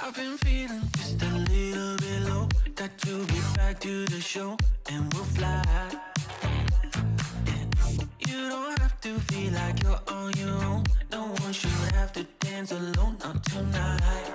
I've been feeling just a little bit low. Got to get back to the show and we'll fly. Yeah. You don't have to feel like you're on your own. No one should have to dance alone, not tonight.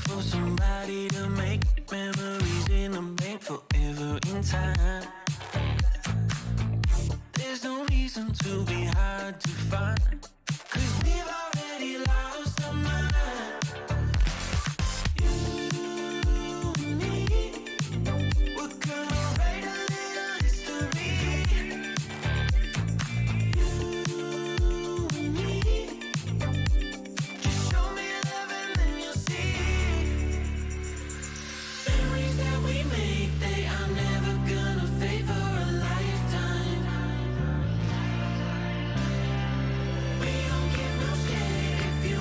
For somebody to make memories in a bank forever in time. There's no reason to be hard to find, 'cause we've already lost our mind. You and me, we're gonna write a little history. You and me, just show me love and then you'll see. Memories that we make, they are never gonna fade for a lifetime. We don't give no day if you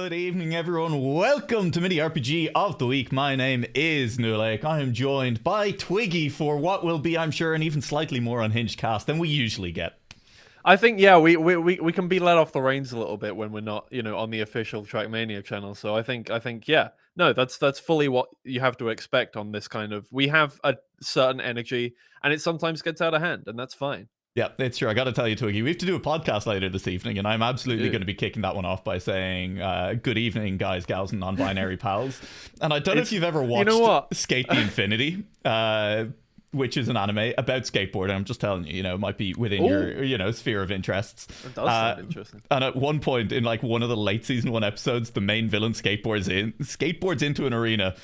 Good evening, everyone. Welcome to Mini RPG of the Week. My name is Nulek. I am joined by Twiggy for what will be, I'm sure, an even slightly more unhinged cast than we usually get. I think, yeah, we can be let off the reins a little bit when we're not, on the official Trackmania channel. So I think, yeah, no, that's fully what you have to expect on this kind of. We have a certain energy, and it sometimes gets out of hand, and that's fine. Yeah, it's true. I got to tell you, Twiggy, we have to do a podcast later this evening, and I'm absolutely going to be kicking that one off by saying, good evening, guys, gals, and non-binary pals. And I don't know if you've ever watched Skate the Infinity, which is an anime about skateboarding. I'm just telling you, it might be within your, sphere of interests. It does sound interesting. And at one point in one of the late season 1 episodes, the main villain skateboards into an arena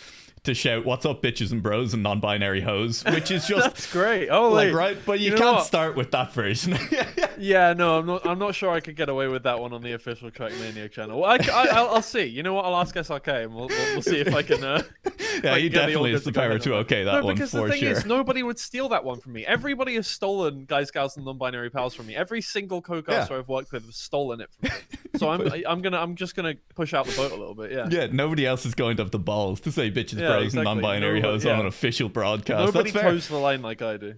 to shout, "What's up, bitches and bros and non-binary hoes," which is just that's great. Oh, right, but you can't start with that version. Yeah, no, I'm not sure I could get away with that one on the official Trackmania channel. Well, I'll see. You know what? I'll ask SRK and we'll see if I can. Yeah, he definitely has the power to okay that one for sure. Because the thing is, nobody would steal that one from me. Everybody has stolen Guys, Gals, and Non-Binary Pals from me. Every single co-caster I've worked with has stolen it from me. So I'm just gonna push out the boat a little bit. Yeah. Yeah. Nobody else is going to have the balls to say bitches, bros, and non-binary hoes on an official broadcast. Nobody toes the line like I do.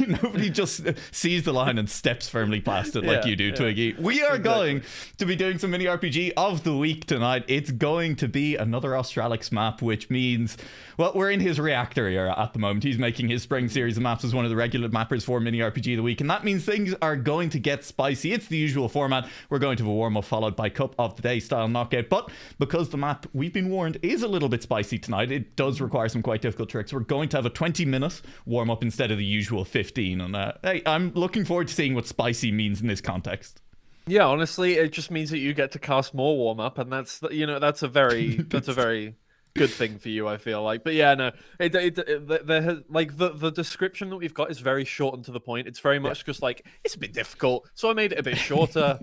Nobody just sees the line and steps firmly past it like you do, Twiggy. We are going to be doing some mini RPG of the week tonight. It's going to be another Australix map, which means, well, we're in his reactor era at the moment. He's making his spring series of maps as one of the regular mappers for mini RPG of the week, and that means things are going to get spicy. It's the usual format. We're going to have a warm-up followed by Cup of the Day style knockout, but because the map, we've been warned, is a little bit spicy tonight, it does require some quite difficult tricks. We're going to have a 20-minute warm-up instead of the usual 15, and hey, I'm looking forward to seeing what spicy means in this context. Yeah, honestly, it just means that you get to cast more warm-up, and that's a very good thing for you, I feel like. But yeah, no, the description that we've got is very short and to the point. It's very much just like, it's a bit difficult, so I made it a bit shorter.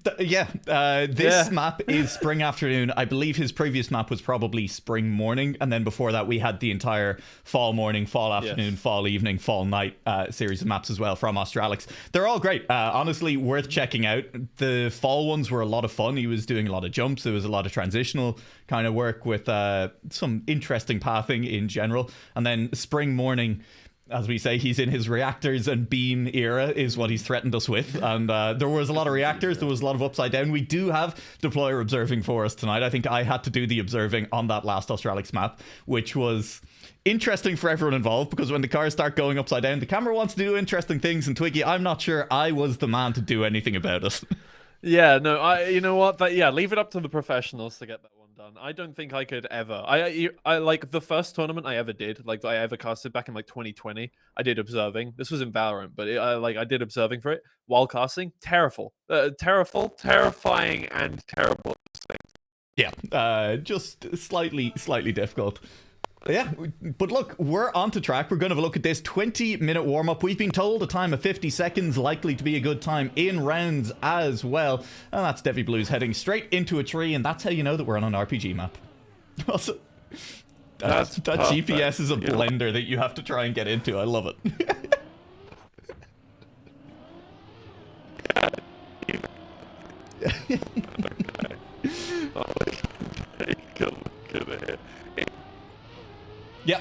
This map is spring afternoon. I believe his previous map was probably spring morning, and then before that we had the entire fall morning, fall afternoon, fall evening, fall night series of maps as well from Australix. They're all great, honestly worth checking out. The fall ones were a lot of fun. He was doing a lot of jumps. There was a lot of transitional kind of work with some interesting pathing in general, and then spring morning, as we say, he's in his reactors and beam era is what he's threatened us with. And there was a lot of reactors. There was a lot of upside down. We do have deployer observing for us tonight. I think I had to do the observing on that last Australix map, which was interesting for everyone involved, because when the cars start going upside down, the camera wants to do interesting things. And Twiggy, I'm not sure I was the man to do anything about it. Yeah, no, you know what? Leave it up to the professionals to get that one done. I don't think I could ever. I like the first tournament I ever did, like I ever casted back in 2020. I did observing. This was in Valorant, but I did observing for it while casting. Terrifying and terrible. Yeah, just slightly difficult. Yeah, but look, we're on to track. We're going to have a look at this 20-minute warm-up. We've been told a time of 50 seconds, likely to be a good time in rounds as well. And that's Devi Blues heading straight into a tree, and that's how you know that we're on an RPG map. Also, that GPS is a blender that you have to try and get into. I love it. Yeah,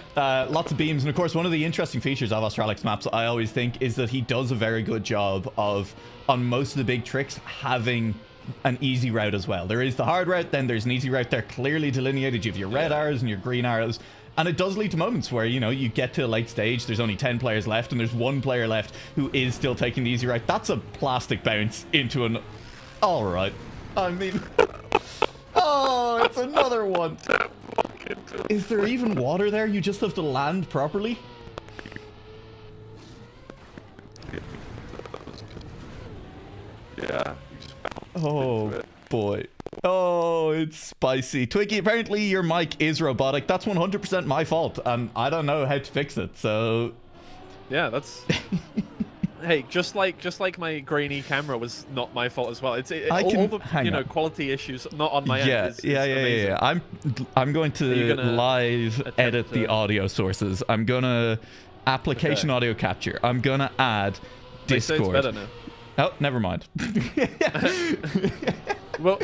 lots of beams, and of course one of the interesting features of Australix maps, I always think, is that he does a very good job of, on most of the big tricks, having an easy route as well. There is the hard route, then there's an easy route. They're clearly delineated. You have your red arrows and your green arrows, and it does lead to moments where, you get to a late stage, there's only 10 players left, and there's one player left who is still taking the easy route. That's a plastic bounce into an... Alright. I mean... Oh, it's another one. Is there even water there? You just have to land properly? Yeah. Oh, boy. Oh, it's spicy. Twiggy, apparently your mic is robotic. That's 100% my fault, and I don't know how to fix it, so... Yeah, that's... Hey, just like my grainy camera was not my fault as well. All the quality issues not on my end. Yeah. I'm going to live edit the audio sources. I'm gonna application audio capture. I'm gonna add Discord. They say it's better now. Oh, never mind. Well,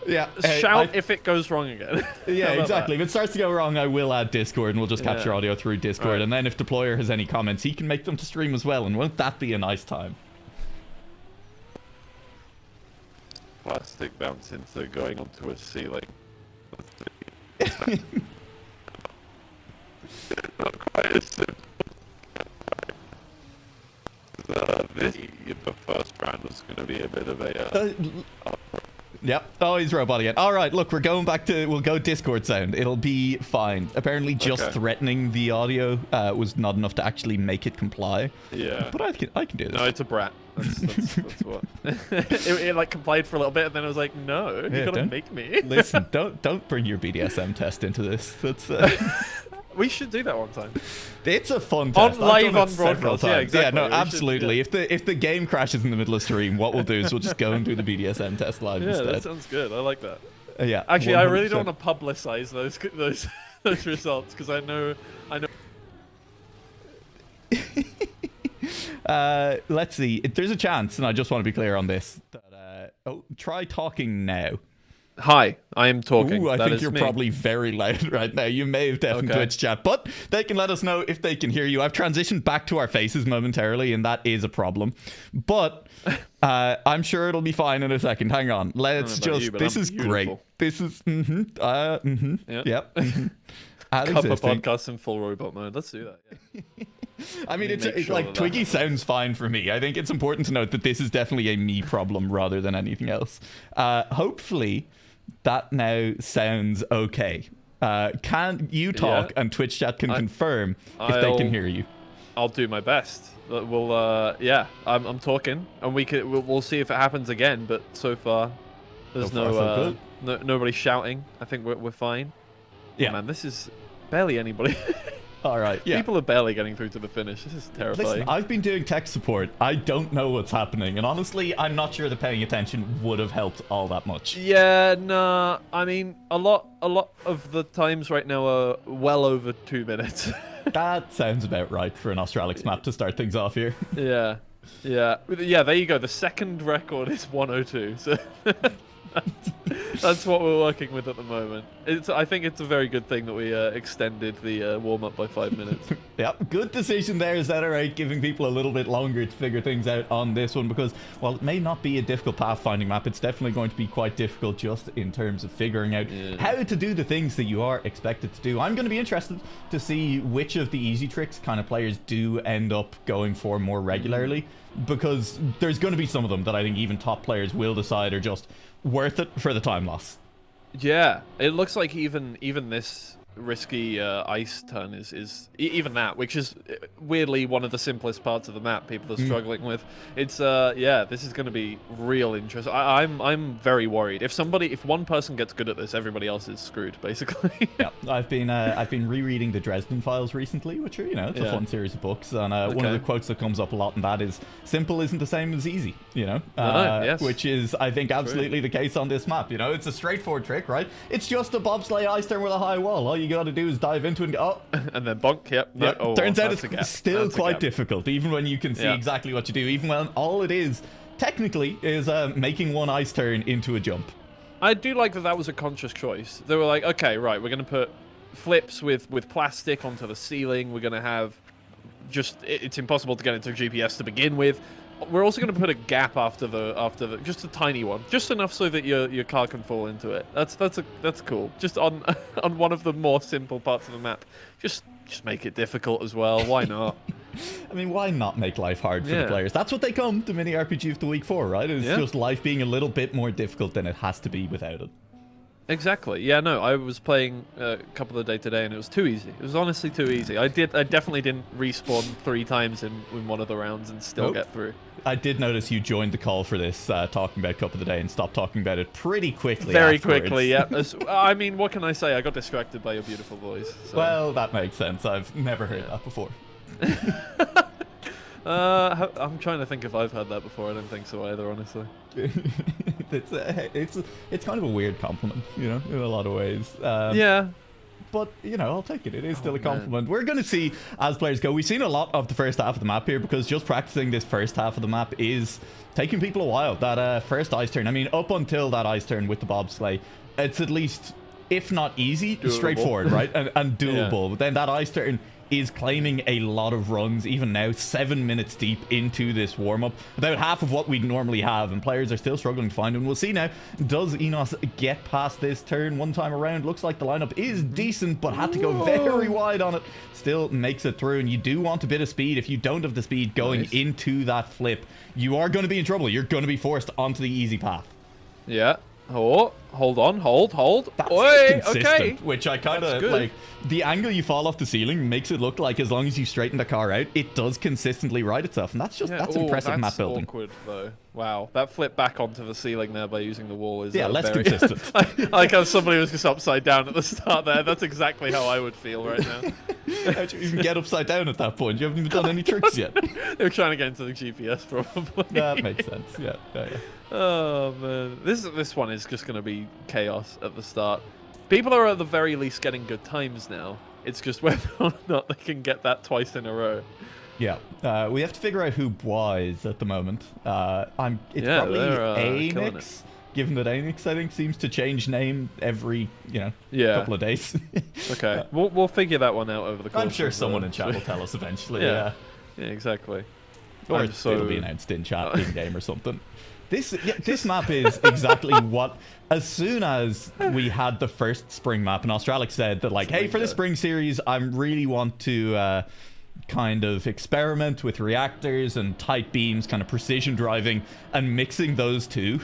Yeah. shout if it goes wrong again. Yeah, How about exactly. that? If it starts to go wrong, I will add Discord, and we'll just capture Yeah. audio through Discord. Alright. And then if Deployer has any comments, he can make them to stream as well. And won't that be a nice time? Plastic bounce into going onto a ceiling. Not quite as simple. The first round was going to be a bit of a. Yep. Oh, he's robot again. All right, look, we'll go Discord sound. It'll be fine. Apparently, just Okay. threatening the audio was not enough to actually make it comply. Yeah. But I can do this. No, it's a brat. That's what. it like complied for a little bit, and then it was like, no, you Yeah, gotta don't- make me. Listen, don't bring your BDSM test into this. That's We should do that one time. it's a fun On test. I've live done it on several broadcast, yeah, times. exactly. no, We should- absolutely. yeah. If the game crashes in the middle of stream, what we'll do is we'll just go and do the BDSM test live Yeah, instead. that sounds good. I like that. Yeah. Actually, I really 100%. don't want to publicize those results because I know. Let's see. There's a chance, and I just want to be clear on this. That, try talking now. Hi, I am talking. Ooh, I That think is you're me. probably very loud right now. You may have deafened Okay. Twitch chat, but they can let us know if they can hear you. I've transitioned back to our faces momentarily, and that is a problem. But I'm sure it'll be fine in a second. Hang on. Let's about just. you, but This I'm is great. beautiful. This is. Yep. Yep. Add Cup of existing. podcast in full robot mode. Let's do that. Yeah. I mean, it's make sure like that Twiggy sounds fine for me. I think it's important to note that this is definitely a me problem rather than anything else. Hopefully, that now sounds okay. Can you talk Yeah. and Twitch chat can confirm if they I'll- can hear you? I'll do my best. We'll yeah, I'm talking, and we'll see if it happens again. But so far, there's So far, so nobody shouting. I think we're fine. Yeah. Oh, man, this is barely anybody. All right. Yeah. People are barely getting through to the finish. This is terrifying. Listen, I've been doing tech support. I don't know what's happening, and honestly, I'm not sure that paying attention would have helped all that much. Yeah, nah. I mean, a lot of the times right now are well over 2 minutes. That sounds about right for an Australix map to start things off here. Yeah. There you go. The second record is 102. So that's what we're working with at the moment. I think it's a very good thing that we extended the warm up by 5 minutes. Yep, good decision there, ZR8, giving people a little bit longer to figure things out on this one, because while it may not be a difficult pathfinding map, it's definitely going to be quite difficult just in terms of figuring out how to do the things that you are expected to do. I'm going to be interested to see which of the easy tricks kind of players do end up going for more regularly, because there's going to be some of them that I think even top players will decide are just worth it for the time loss. Yeah, it looks like even this risky ice turn is even that, which is weirdly one of the simplest parts of the map people are struggling with. It's yeah, this is going to be real interest. I'm very worried. If one person gets good at this, everybody else is screwed basically. Yeah, I've been rereading the Dresden Files recently, which are, it's a fun series of books, and one of the quotes that comes up a lot in that is simple isn't the same as easy, Yes. which is, I think, absolutely the case on this map. It's a straightforward trick, right? It's just a bobsleigh ice turn with a high wall. All you got to do is dive into it and go, And then bonk. Yep. No, yeah, oh, turns out that's a gap. it's still That's a quite gap. difficult, even when you can see Yeah. exactly what you do, even when all it is technically is making one ice turn into a jump. I do like that was a conscious choice. They were like, okay, right, we're going to put flips with plastic onto the ceiling. We're going to have it's impossible to get into GPS to begin with. We're also going to put a gap after the just a tiny one, just enough so that your car can fall into it. That's cool. Just on one of the more simple parts of the map. Just make it difficult as well. Why not? I mean, why not make life hard for the Yeah. players? That's what they come to Mini RPG of the Week for, right? It's Yeah. just life being a little bit more difficult than it has to be without it. Exactly. Yeah, no, I was playing a couple of days today, and it was too easy. It was honestly too easy. I definitely didn't respawn 3 times in one of the rounds and still Nope. get through. I did notice you joined the call for this, talking about Cup of the Day, and stopped talking about it pretty quickly. Very afterwards. quickly, yeah. I mean, what can I say? I got distracted by your beautiful voice. So. Well, that makes sense. I've never heard that before. I'm trying to think if I've heard that before. I don't think so either, honestly. It's kind of a weird compliment, in a lot of ways. Yeah. but, you know, I'll take it. It is still a compliment. We're going to see as players go. We've seen a lot of the first half of the map here because just practicing this first half of the map is taking people a while. That first ice turn, I mean, up until that ice turn with the bobsleigh, it's at least, if not easy, straightforward, right? And doable. But then that ice turn is claiming a lot of runs, even now, 7 minutes deep into this warm-up. About half of what we normally have, and players are still struggling to find them. We'll see now, does Enos get past this turn one time around? Looks like the lineup is decent, but had to go very wide on it. Still makes it through, and you do want a bit of speed. If you don't have the speed going into that flip, you are going to be in trouble. You're going to be forced onto the easy path. Yeah. Oh, hold on, hold. That's Oi, consistent, okay. which I kind of like. The angle you fall off the ceiling makes it look like as long as you straighten the car out, it does consistently right itself, and that's just that's impressive map building. Awkward though. Wow, that flip back onto the ceiling there by using the wall is less very... consistent. I like how somebody was just upside down at the start there. That's exactly how I would feel right now. How'd you even get upside down at that point? You haven't even done any tricks yet. They were trying to get into the GPS probably. That makes sense. Yeah. Oh man, this one is just going to be chaos at the start. People are at the very least getting good times now. It's just whether or not they can get that twice in a row. Yeah, we have to figure out who Bois is at the moment. It's probably Anix, given that Anix, I think, seems to change name every, couple of days. Okay, we'll figure that one out over the course. I'm sure someone in chat will tell us eventually. Yeah, exactly. Or it'll be announced in chat, in game or something. This map is exactly what, as soon as we had the first spring map, and Australic said that, like, hey, for the spring series, I really want to kind of experiment with reactors and tight beams, kind of precision driving, and mixing those two.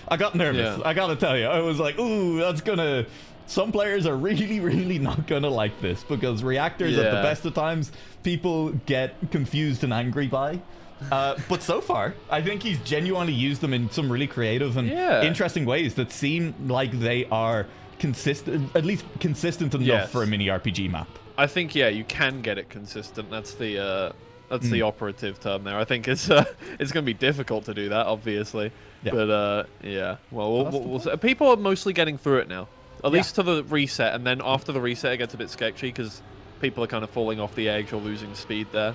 I got nervous. I gotta tell you. I was like, ooh, that's gonna... Some players are really, really not gonna like this, because reactors at the best of times, people get confused and angry by. But so far, I think he's genuinely used them in some really creative and interesting ways that seem like they are consistent, at least consistent enough for a mini RPG map. I think you can get it consistent. That's the operative term there. I think it's going to be difficult to do that, obviously. Yeah. But well, we'll people are mostly getting through it now, at least to the reset, and then after the reset, it gets a bit sketchy because people are kind of falling off the edge or losing speed there.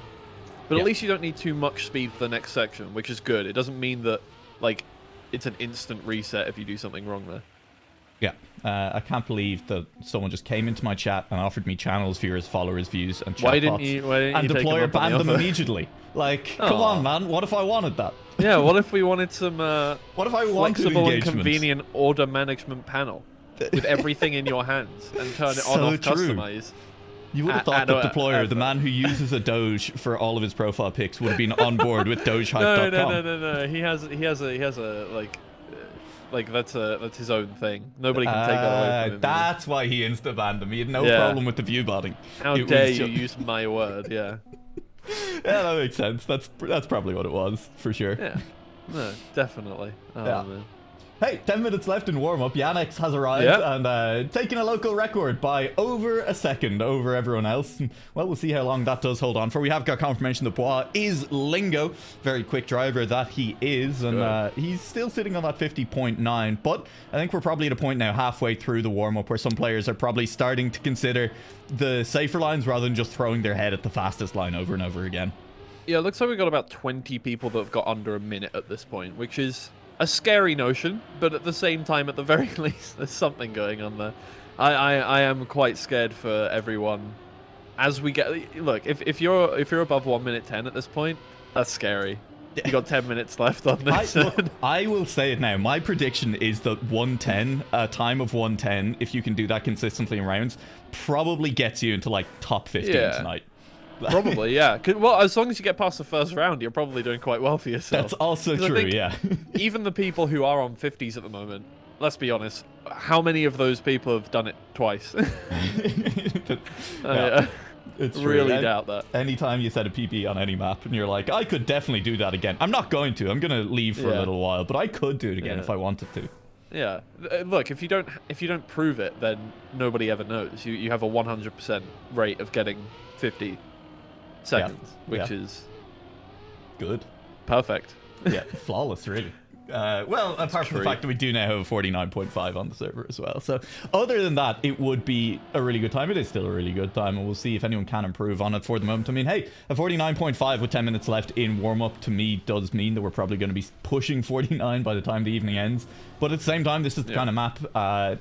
But at least you don't need too much speed for the next section, which is good. It doesn't mean that, like, it's an instant reset if you do something wrong there. Yeah. I can't believe that someone just came into my chat and offered me channels, viewers, followers, views, and chat Why didn't you Deployer banned them immediately. Like, come on, man. What if I wanted that? Yeah, what if we wanted some what if I wanted flexible and convenient order management panel with everything in your hands and turn it on off, customize? You would have thought that Deployer, the man who uses a Doge for all of his profile pics, would have been on board with DogeHype.com. No. He has a like that's his own thing. Nobody can take that away from him. That's why he insta-banned him. He had no problem with the view botting. How dare you use my word? Yeah. Yeah, that makes sense. That's probably what it was, for sure. Yeah. No, definitely. Oh, man. Hey, 10 minutes left in warm-up. Yannick has arrived and taking a local record by over a second over everyone else. Well, we'll see how long that does hold on for. We have got confirmation that Bois is Lingo. Very quick driver that he is. And he's still sitting on that 50.9. But I think we're probably at a point now halfway through the warm-up where some players are probably starting to consider the safer lines rather than just throwing their head at the fastest line over and over again. Yeah, it looks like we've got about 20 people that have got under a minute at this point, which is a scary notion, but at the same time, at the very least, there's something going on there. I am quite scared for everyone. As we get, look, if you're above 1 minute 10 at this point, that's scary. You got 10 minutes left on this. I will say it now. My prediction is that 110, a time of 110, if you can do that consistently in rounds, probably gets you into like top 15 tonight. Probably, yeah. Well, as long as you get past the first round, you're probably doing quite well for yourself. That's also true, yeah. Even the people who are on 50s at the moment, let's be honest, how many of those people have done it twice? It's really doubt that. Anytime you set a PB on any map and you're like, I could definitely do that again. I'm not going to. I'm going to leave for a little while, but I could do it again if I wanted to. Yeah. Look, if you don't prove it, then nobody ever knows. You have a 100% rate of getting 50 seconds, which is good. Perfect. Yeah, flawless, really. Well, apart from the fact that we do now have a 49.5 on the server as well. So other than that, it would be a really good time. It is still a really good time, and we'll see if anyone can improve on it for the moment. I mean, hey, a 49.5 with 10 minutes left in warm-up to me does mean that we're probably going to be pushing 49 by the time the evening ends. But at the same time, this is the kind of map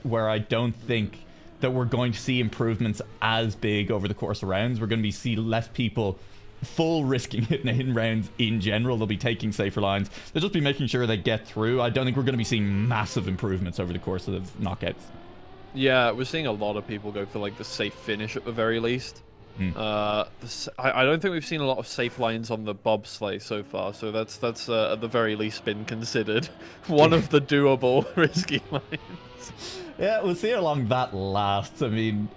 where I don't think that we're going to see improvements as big over the course of rounds. We're going to see less people full risking it in rounds in general. They'll be taking safer lines. They'll just be making sure they get through. I don't think we're going to be seeing massive improvements over the course of knockouts. Yeah, we're seeing a lot of people go for like the safe finish at the very least. I don't think we've seen a lot of safe lines on the bobsleigh so far, so that's at the very least been considered one of the doable risky lines. Yeah, we'll see how long that lasts. I mean,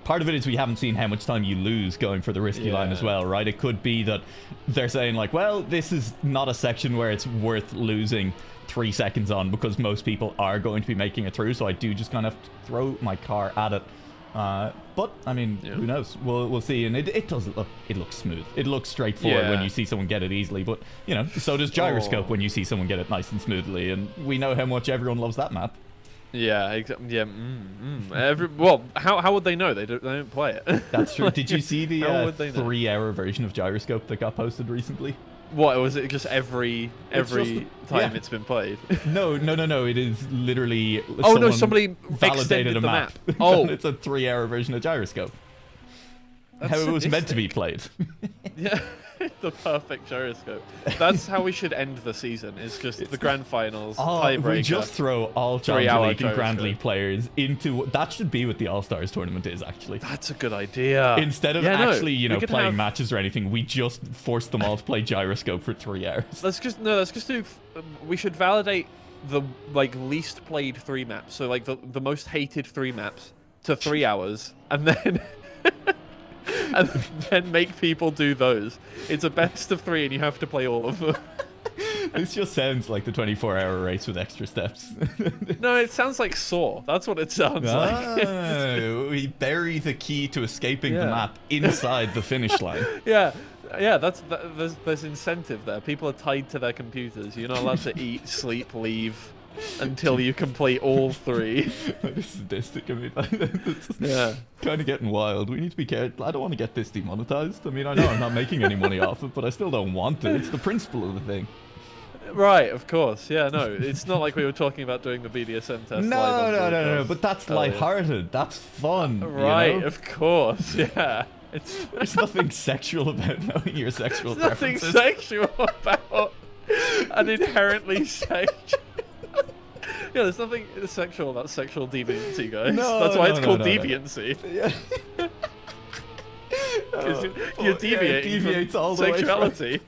part of it is we haven't seen how much time you lose going for the risky line as well, right? It could be that they're saying like, well, this is not a section where it's worth losing 3 seconds on because most people are going to be making it through, so I do just kind of throw my car at it. But I mean, who knows? We'll see. And it doesn't look. It looks smooth. It looks straightforward when you see someone get it easily. But you know, so does gyroscope when you see someone get it nice and smoothly. And we know how much everyone loves that map. Yeah, yeah. Well, how would they know? They don't play it. That's true. Did you see the 3-hour version of gyroscope that got posted recently? What, was it just every time it's been played? No. It is literally. Oh no! Somebody validated a map. Oh, it's a 3-hour version of gyroscope. How it was meant to be played. Yeah, the perfect gyroscope. That's how we should end the season. Is just the grand finals tiebreaker. We just throw all Challenger League and Grand League players into that. Should be what the All Stars tournament is actually. That's a good idea. Instead of playing matches or anything, we just force them all to play gyroscope for 3 hours. Let's just do. We should validate the least played 3 maps. So like the most hated 3 maps to 3 hours, and then. And then make people do those. It's a best of 3 and you have to play all of them. This just sounds like the 24-hour race with extra steps. No, it sounds like Saw. That's what it sounds like. We bury the key to escaping the map inside the finish line. Yeah, there's incentive there. People are tied to their computers. You're not allowed to eat, sleep, leave until you complete all 3. That is sadistic. I mean, it's kind of getting wild. We need to be careful. I don't want to get this demonetized. I mean, I know I'm not making any money off it, but I still don't want it. It's the principle of the thing. Right, of course. Yeah, no, it's not like we were talking about doing the BDSM test. No, but that's lighthearted. That's fun. Right, you know? Of course. Yeah. There's nothing sexual about knowing your sexual preferences. Nothing sexual about an inherently sexual. Yeah, there's nothing sexual about sexual deviancy, guys. That's why it's called deviancy. Yeah. You're deviating from all the sexuality.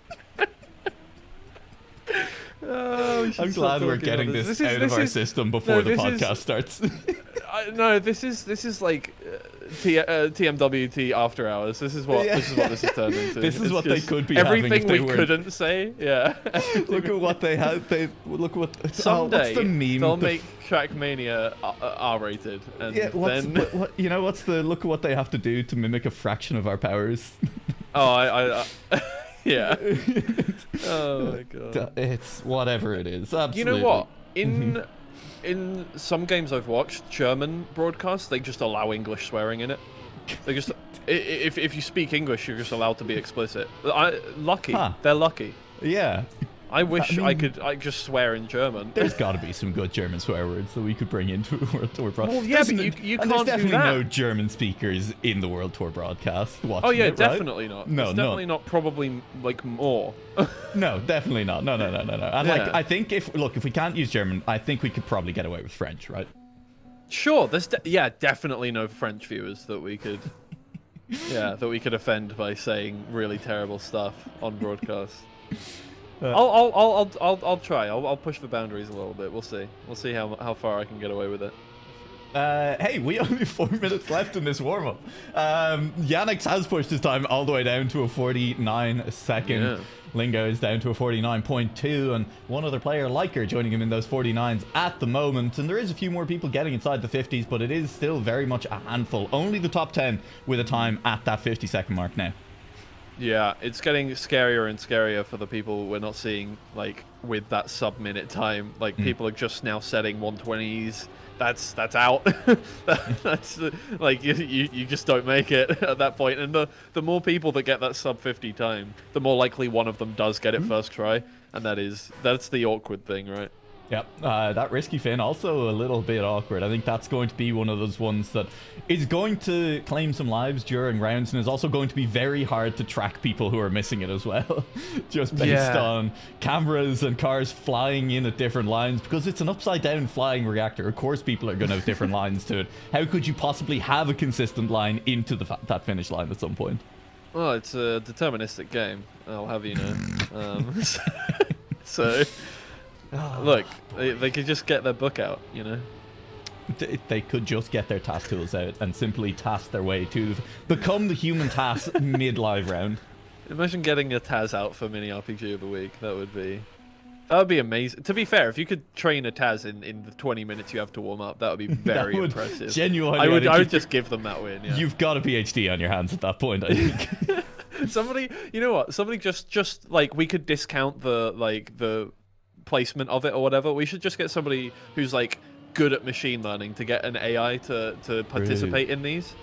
I'm glad we're getting this out of our system before the podcast starts. No, this is like TMWT after hours. This is what this has turned into. This is what they could be everything having if they we couldn't say. Yeah. Look at what they had. Look what someday what's the meme? They'll make Trackmania R-rated, and look at what they have to do to mimic a fraction of our powers. I yeah. Oh my god. It's whatever it is. Absolutely. You know what? In some games I've watched, German broadcasts, they just allow English swearing in it. They just if you speak English, you're just allowed to be explicit. They're lucky. Yeah. I wish I could just swear in German. There's got to be some good German swear words that we could bring into a World Tour broadcast. Well, yeah, but you can't do that. There's definitely no German speakers in the World Tour broadcast watching it, definitely right? not. No, it's definitely not. Probably like more. No, definitely not. No. And I think if we can't use German, I think we could probably get away with French, right? Sure. There's definitely no French viewers that we could. That we could offend by saying really terrible stuff on broadcast. I'll try. I'll push the boundaries a little bit. We'll see. We'll see how far I can get away with it. Hey, we only have 4 minutes left in this warm-up. Yannick has pushed his time all the way down to a 49-second. Yeah. Lingo is down to a 49.2, and one other player, Liker, joining him in those 49s at the moment. And there is a few more people getting inside the 50s, but it is still very much a handful. Only the top 10 with a time at that 50-second mark now. Yeah, it's getting scarier and scarier for the people we're not seeing, like, with that sub-minute time. Like, people are just now setting 120s. That's out. That's like you just don't make it at that point. And the more people that get that sub 50 time, the more likely one of them does get it first try. And that's the awkward thing, right? Yep, that risky fin also a little bit awkward. I think that's going to be one of those ones that is going to claim some lives during rounds and is also going to be very hard to track people who are missing it as well. Just based on cameras and cars flying in at different lines, because it's an upside down flying reactor. Of course people are going to have different lines to it. How could you possibly have a consistent line into that finish line at some point? Well, it's a deterministic game, I'll have you know. So... Look, they could just get their book out, you know? They could just get their task tools out and simply task their way to become the human task mid-live round. Imagine getting a Taz out for Mini RPG of the Week. That would be amazing. To be fair, if you could train a Taz in the 20 minutes you have to warm up, that would be very impressive. Genuinely, I would just give them that win. Yeah. You've got a PhD on your hands at that point, I think. Somebody, you know what? Somebody just like, we could discount the placement of it or whatever. We should just get somebody who's like good at machine learning to get an AI to participate in these,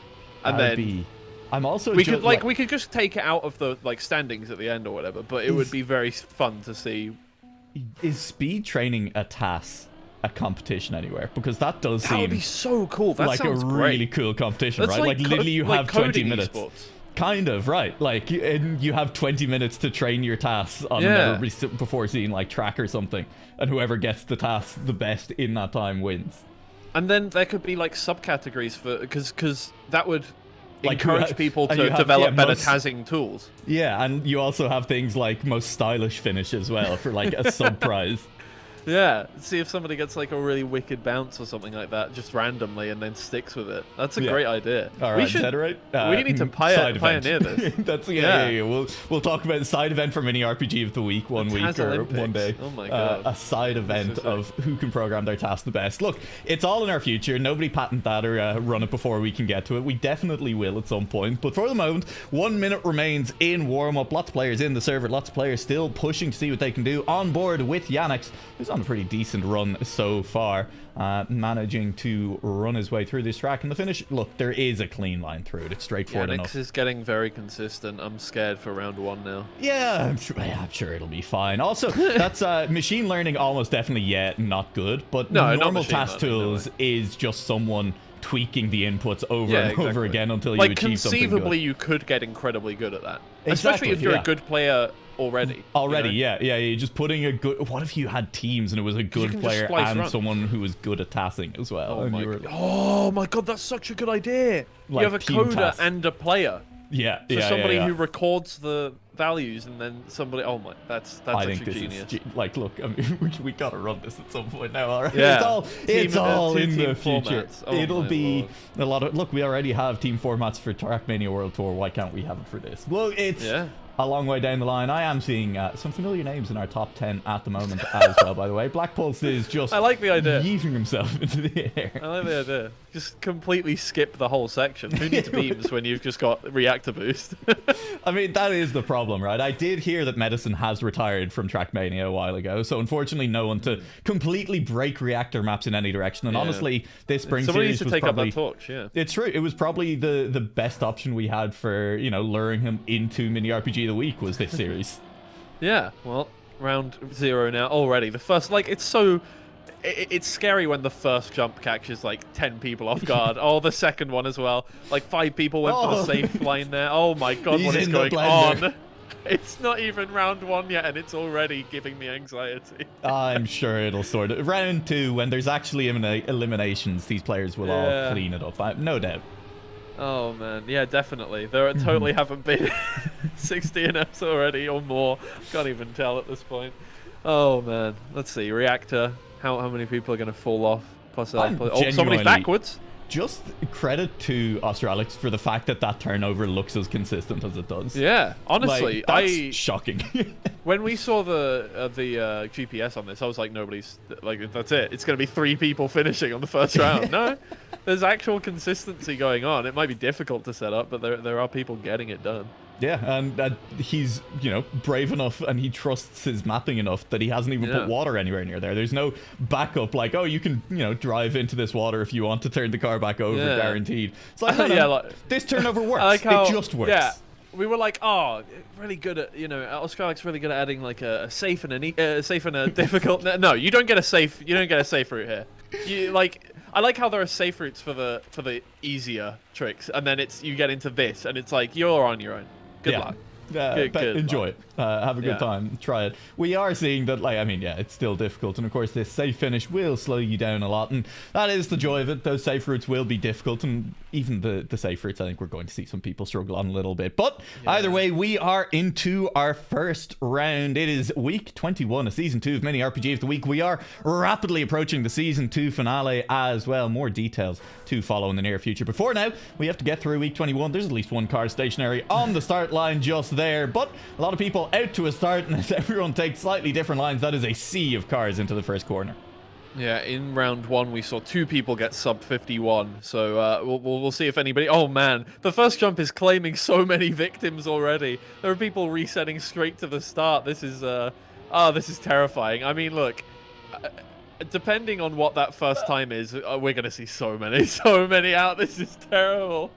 and I'm also we could just take it out of the like standings at the end or whatever. But it would be very fun to see. Is speed training a task a competition anywhere? Because that does seem would be so cool. That like a sounds really great. cool competition, That's right? Like literally, you have 20 minutes. Esports. Kind of, right. Like, and you have 20 minutes to train your tasks on before seeing, like, track or something. And whoever gets the task the best in that time wins. And then there could be, like, subcategories for... Because that would like encourage people to develop better tazzing tools. Yeah, and you also have things like most stylish finish as well for, like, a sub prize. Yeah, see if somebody gets like a really wicked bounce or something like that, just randomly, and then sticks with it. That's a great idea. All right, Federate. We need to pioneer this. That's We'll talk about the side event for Mini RPG of the Week one week or Olympics. One day. Oh my god, a side event of who can program their task the best. Look, it's all in our future. Nobody patent that or run it before we can get to it. We definitely will at some point. But for the moment, 1 minute remains in warm up. Lots of players in the server. Lots of players still pushing to see what they can do. On board with Yannick, who's on a pretty decent run so far, managing to run his way through this track. And the finish, look, there is a clean line through it. It's straightforward enough. Is getting very consistent. I'm scared for round one now. Yeah, I'm sure it'll be fine. Also, that's machine learning almost definitely not good, but normal task tools is just someone tweaking the inputs over and over again until you achieve something good. Conceivably, you could get incredibly good at that. Especially if you're a good player already. You're just putting a good... What if you had teams and it was a good player and someone who was good at tassing as well? Oh my god, that's such a good idea. Like, you have a coder and a player. Somebody who records the values and then somebody... Oh my, that's actually genius. Like, look, I mean, we gotta run this at some point now, all right? Yeah. It's all in the future. Oh, it'll be a lot of... Look, we already have team formats for Trackmania World Tour. Why can't we have it for this? Well, it's... a long way down the line. I am seeing some familiar names in our top 10 at the moment as well, by the way. Black Pulse is just I like the idea. yeeting himself into the air. I like the idea. Just completely skip the whole section. Who needs beams when you've just got reactor boost? I mean, that is the problem, right? I did hear that Medicine has retired from Trackmania a while ago, so unfortunately no one to completely break reactor maps in any direction. And honestly, this spring series was probably... up that torch, It's true. It was probably the best option we had for, luring him into Mini RPG of the Week was this series. Yeah, well, round 0 now already. The first, like, it's so... It's scary when the first jump catches like 10 people off guard. The second one as well. Like 5 people went for the safe line there. Oh my god, what is going on? It's not even round 1 yet and it's already giving me anxiety. I'm sure it'll sort it. Round 2, when there's actually eliminations, these players will all clean it up. No doubt. Oh man, yeah, definitely. There totally haven't been 60 NFs already or more. Can't even tell at this point. Oh man, let's see. Reactor. How many people are going to fall off? Plus, somebody's backwards. Just credit to Australics for the fact that turnover looks as consistent as it does. Yeah, honestly, that's shocking. When we saw the GPS on this, I was like, nobody's like, that's it. It's going to be 3 people finishing on the first round. No, there's actual consistency going on. It might be difficult to set up, but there are people getting it done. Yeah, and he's, brave enough and he trusts his mapping enough that he hasn't even put water anywhere near there. There's no backup like, oh, you can, drive into this water if you want to turn the car back over, guaranteed. It's like, this turnover works. Like how, it just works. Yeah. We were like, oh, really good at, Australic's really good at adding like a safe and a difficult. No, you don't get a safe route here. I like how there are safe routes for the easier tricks, and then you get into this, and it's like you're on your own. Good luck. Good enjoy it. Have a good time. Try it. We are seeing that, it's still difficult. And of course, this safe finish will slow you down a lot. And that is the joy of it. Those safe routes will be difficult. And even the safe routes, I think we're going to see some people struggle on a little bit. But either way, we are into our first round. It is week 21 of season 2 of Mini RPG of the Week. We are rapidly approaching the season 2 finale as well. More details to follow in the near future. Before now, we have to get through week 21. There's at least one car stationary on the start line just there. But a lot of people out to a start, and as everyone takes slightly different lines, that is a sea of cars into the first corner. Yeah, in round 1 we saw 2 people get sub 51, so we'll see if anybody. Oh man, the first jump is claiming so many victims already. There are people resetting straight to the start. This is terrifying. I mean, look, depending on what that first time is, we're gonna see so many out. This is terrible.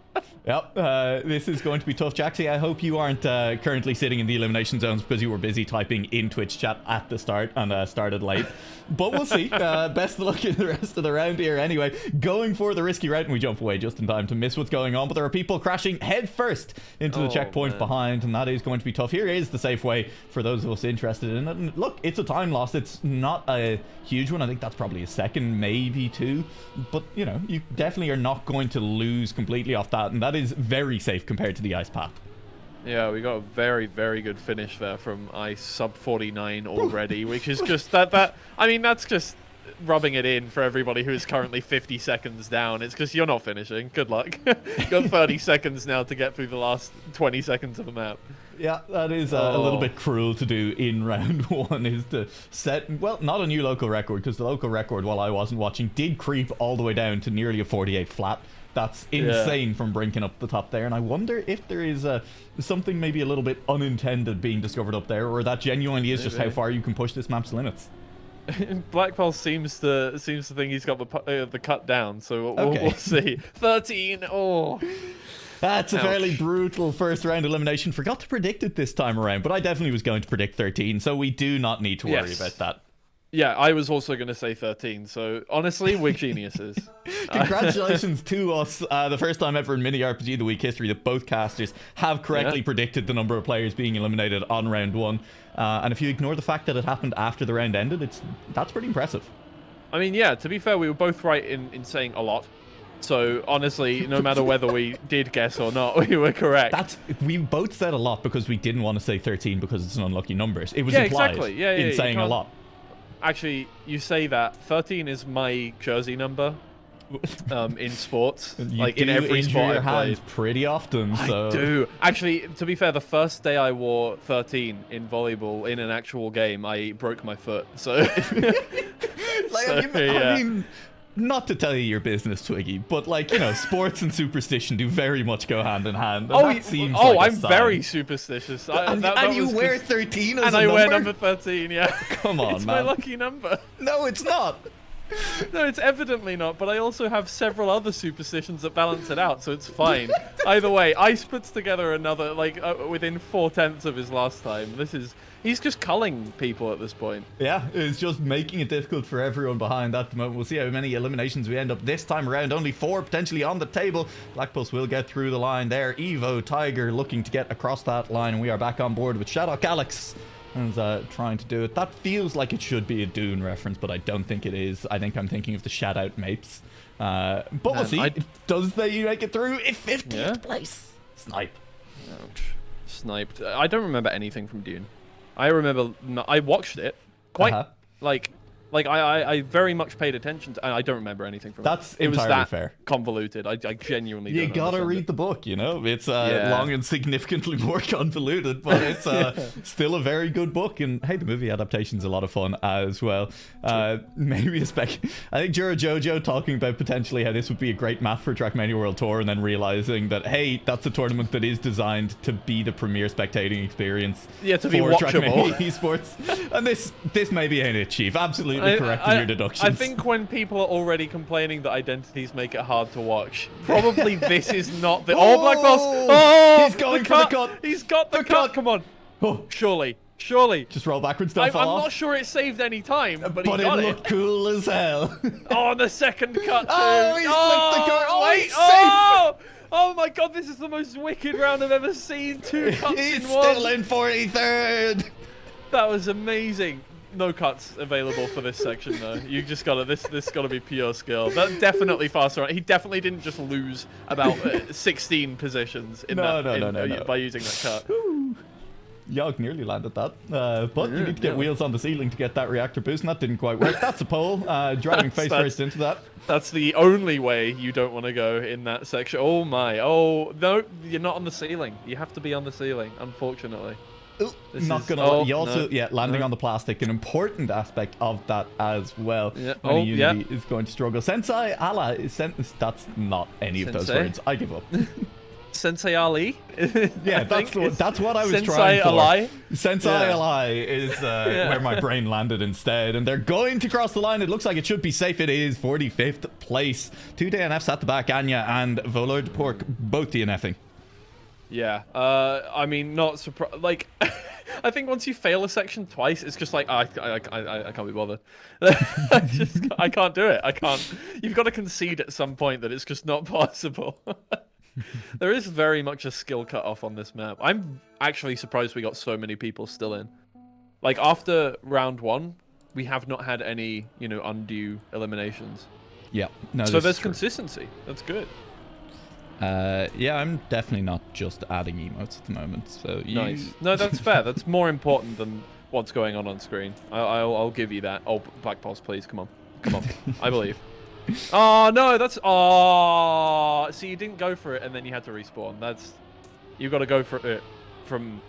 Yep, this is going to be tough. Jaxie, I hope you aren't currently sitting in the elimination zones because you were busy typing in Twitch chat at the start and started late. But we'll see. Best of luck in the rest of the round here anyway. Going for the risky route, and we jump away just in time to miss what's going on. But there are people crashing head first into the checkpoint behind, and that is going to be tough. Here is the safe way for those of us interested in it. And look, it's a time loss. It's not a huge one. I think that's probably a second, maybe 2. But, you definitely are not going to lose completely off that. And that is very safe compared to the ice path. Yeah, we got a very, very good finish there from ice sub 49 already, which is just that's just rubbing it in for everybody who is currently 50 seconds down. It's because you're not finishing. Good luck. You got 30 seconds now to get through the last 20 seconds of the map. Yeah, that is a little bit cruel to do in round 1, is to set, well, not a new local record, because the local record, while I wasn't watching, did creep all the way down to nearly a 48 flat. That's insane from brinking up the top there, and I wonder if there is something maybe a little bit unintended being discovered up there, or that genuinely is just how far you can push this map's limits. Blackpole seems to think he's got the cut down, so we'll see. 13. Oh. That's a fairly brutal first round elimination. Forgot to predict it this time around, but I definitely was going to predict 13, so we do not need to worry about that. Yeah, I was also going to say 13, so honestly, we're geniuses. Congratulations to us. The first time ever in Mini RPG of the Week history that both casters have correctly predicted the number of players being eliminated on round 1. And if you ignore the fact that it happened after the round ended, that's pretty impressive. I mean, yeah, to be fair, we were both right in saying a lot. So honestly, no matter whether we did guess or not, we were correct. We both said a lot because we didn't want to say 13 because it's an unlucky number. It was implied in saying a lot. Actually, you say that 13 is my jersey number in sports. In every sport I've played. Pretty often. So. I do. Actually, to be fair, the first day I wore 13 in volleyball in an actual game, I broke my foot. So, I mean, not to tell you your business, Twiggy, but sports and superstition do very much go hand in hand. I'm very superstitious. And you wear 13 as a number? And I wear number 13, yeah. Come on, it's man. It's my lucky number. No, it's not. No, it's evidently not, but I also have several other superstitions that balance it out, so it's fine. Either way, Ice puts together another, within 4/10 of his last time. He's just culling people at this point. Yeah, it's just making it difficult for everyone behind at the moment. We'll see how many eliminations we end up this time around. Only 4 potentially on the table. Black Pulse will get through the line there. Evo, Tiger looking to get across that line, and we are back on board with Shadok Alex. And trying to do it. That feels like it should be a Dune reference, but I don't think it is. I think I'm thinking of the Shadout Mapes. But we'll see. Does they make it through? 50th place. Snipe. Ouch. Sniped. I don't remember anything from Dune. I remember I watched it quite Like I very much paid attention to. I don't remember anything from That's it. It was entirely that fair. convoluted. I genuinely. You don't gotta understand read it. the book, you know. It's Yeah. long and significantly more convoluted, but it's still a very good book. And hey, the movie adaptation's a lot of fun as well. Maybe a spec. I think Juro Jojo talking about potentially how this would be a great map for Trackmania World Tour, and then realizing that hey, that's a tournament that is designed to be the premier spectating experience. Yeah, to be for watchable. Trackmania Esports, and this maybe ain't it, Chief. Absolutely correct in your deductions. I think when people are already complaining that identities make it hard to watch, probably this is not the. Oh, Black Boss! Oh, he's going for the cut. He's got the cut. Come on. Oh. Surely. Just roll backwards, don't I'm fall off. not sure it saved any time, but he But got it looked cool as hell. Oh, the second cut too. Oh, he's flipped the car. Oh, wait. he's Oh! Oh my god, this is the most wicked round I've ever seen. 2 cuts He's in one. still in 43rd. That was amazing. No cuts available for this section though. You just gotta this gotta be pure skill. That definitely faster. He definitely didn't just lose about 16 positions in No. by using that cut. Yogg nearly landed that, but you need to get wheels on the ceiling to get that reactor boost, and that didn't quite work. That's a pole, driving face first into that. That's the only way you don't want to go in that section. Oh my! Oh no, you're not on the ceiling. You have to be on the ceiling, unfortunately. Not gonna lie. You also, landing on the plastic, an important aspect of that as well. Yeah. When Unity is going to struggle. Sensei Ala is that's not any of those words. I give up. Sensei Ali. Yeah, that's what I was Sensei trying for. Ali. Sensei Ali is where my brain landed instead, and they're going to cross the line. It looks like it should be safe. It is 45th place. 2 DNFs at the back. Anya and Volard Pork both DNFing. Yeah, I mean, not surprised. Like, I think once you fail a section twice, it's just like I can't be bothered. I can't do it. I can't. You've got to concede at some point that it's just not possible. There is very much a skill cutoff on this map. I'm actually surprised we got so many people still in. Like after round 1, we have not had any, undue eliminations. Yeah. No. So there's consistency. That's good. Yeah, I'm definitely not just adding emotes at the moment. So nice. No, that's fair. That's more important than what's going on screen. I'll give you that. Oh, Black Pulse, please, come on. I believe. Oh no, that's so you didn't go for it and then you had to respawn. You got to go for it from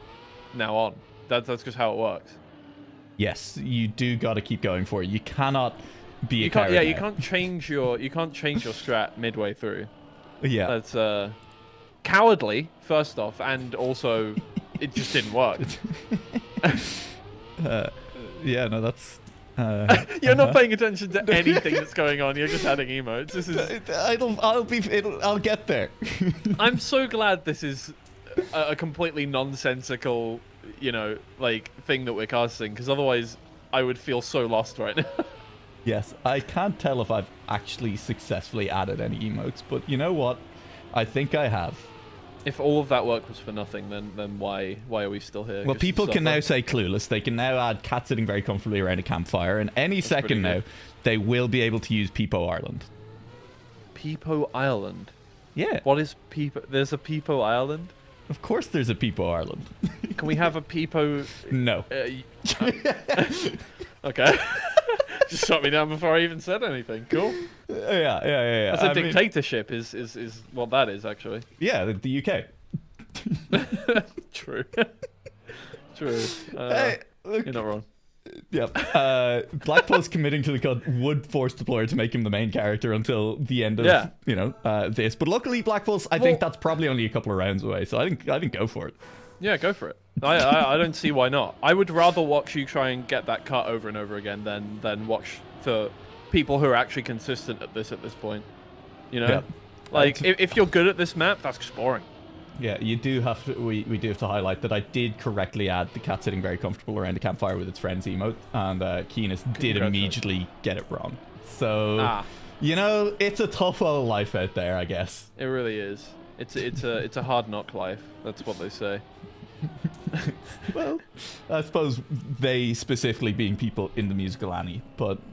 now on. That's just how it works. Yes, you do got to keep going for it. You cannot be you can't. Yeah, you can't change your strat midway through. Yeah, that's cowardly first off, and also it just didn't work. Yeah, no, that's. You're not paying attention to anything that's going on. You're just adding emotes. This is. I'll get there. I'm so glad this is a completely nonsensical, thing that we're casting, because otherwise I would feel so lost right now. Yes, I can't tell if I've actually successfully added any emotes, but you know what? I think I have. If all of that work was for nothing, then why are we still here? Well, people can now say clueless. They can now add cat sitting very comfortably around a campfire, and any second now, they will be able to use Peepo Ireland. Peepo Ireland? Yeah. What is Peepo? There's a Peepo Ireland? Of course there's a Peepo Ireland. Can we have a Peepo... No. Okay. Just shot me down before I even said anything. Cool. Yeah. That's a dictatorship is what that is, actually. Yeah, the UK. True. True. Hey, look. You're not wrong. Yep. Black Plus committing to the cut would force the player to make him the main character until the end of this. But luckily, Black Plus, I think that's probably only a couple of rounds away. So I think go for it. Yeah, go for it. I don't see why not. I would rather watch you try and get that cut over and over again than watch the people who are actually consistent at this point. Yeah. Like if you're good at this map, that's just boring. Yeah, you do have to. We do have to highlight that I did correctly add the cat sitting very comfortable around a campfire with its friends emote, and Keenus did immediately get it wrong. So, it's a tough old life out there, I guess. It really is. It's a hard knock life. That's what they say. Well, I suppose they specifically being people in the musical Annie,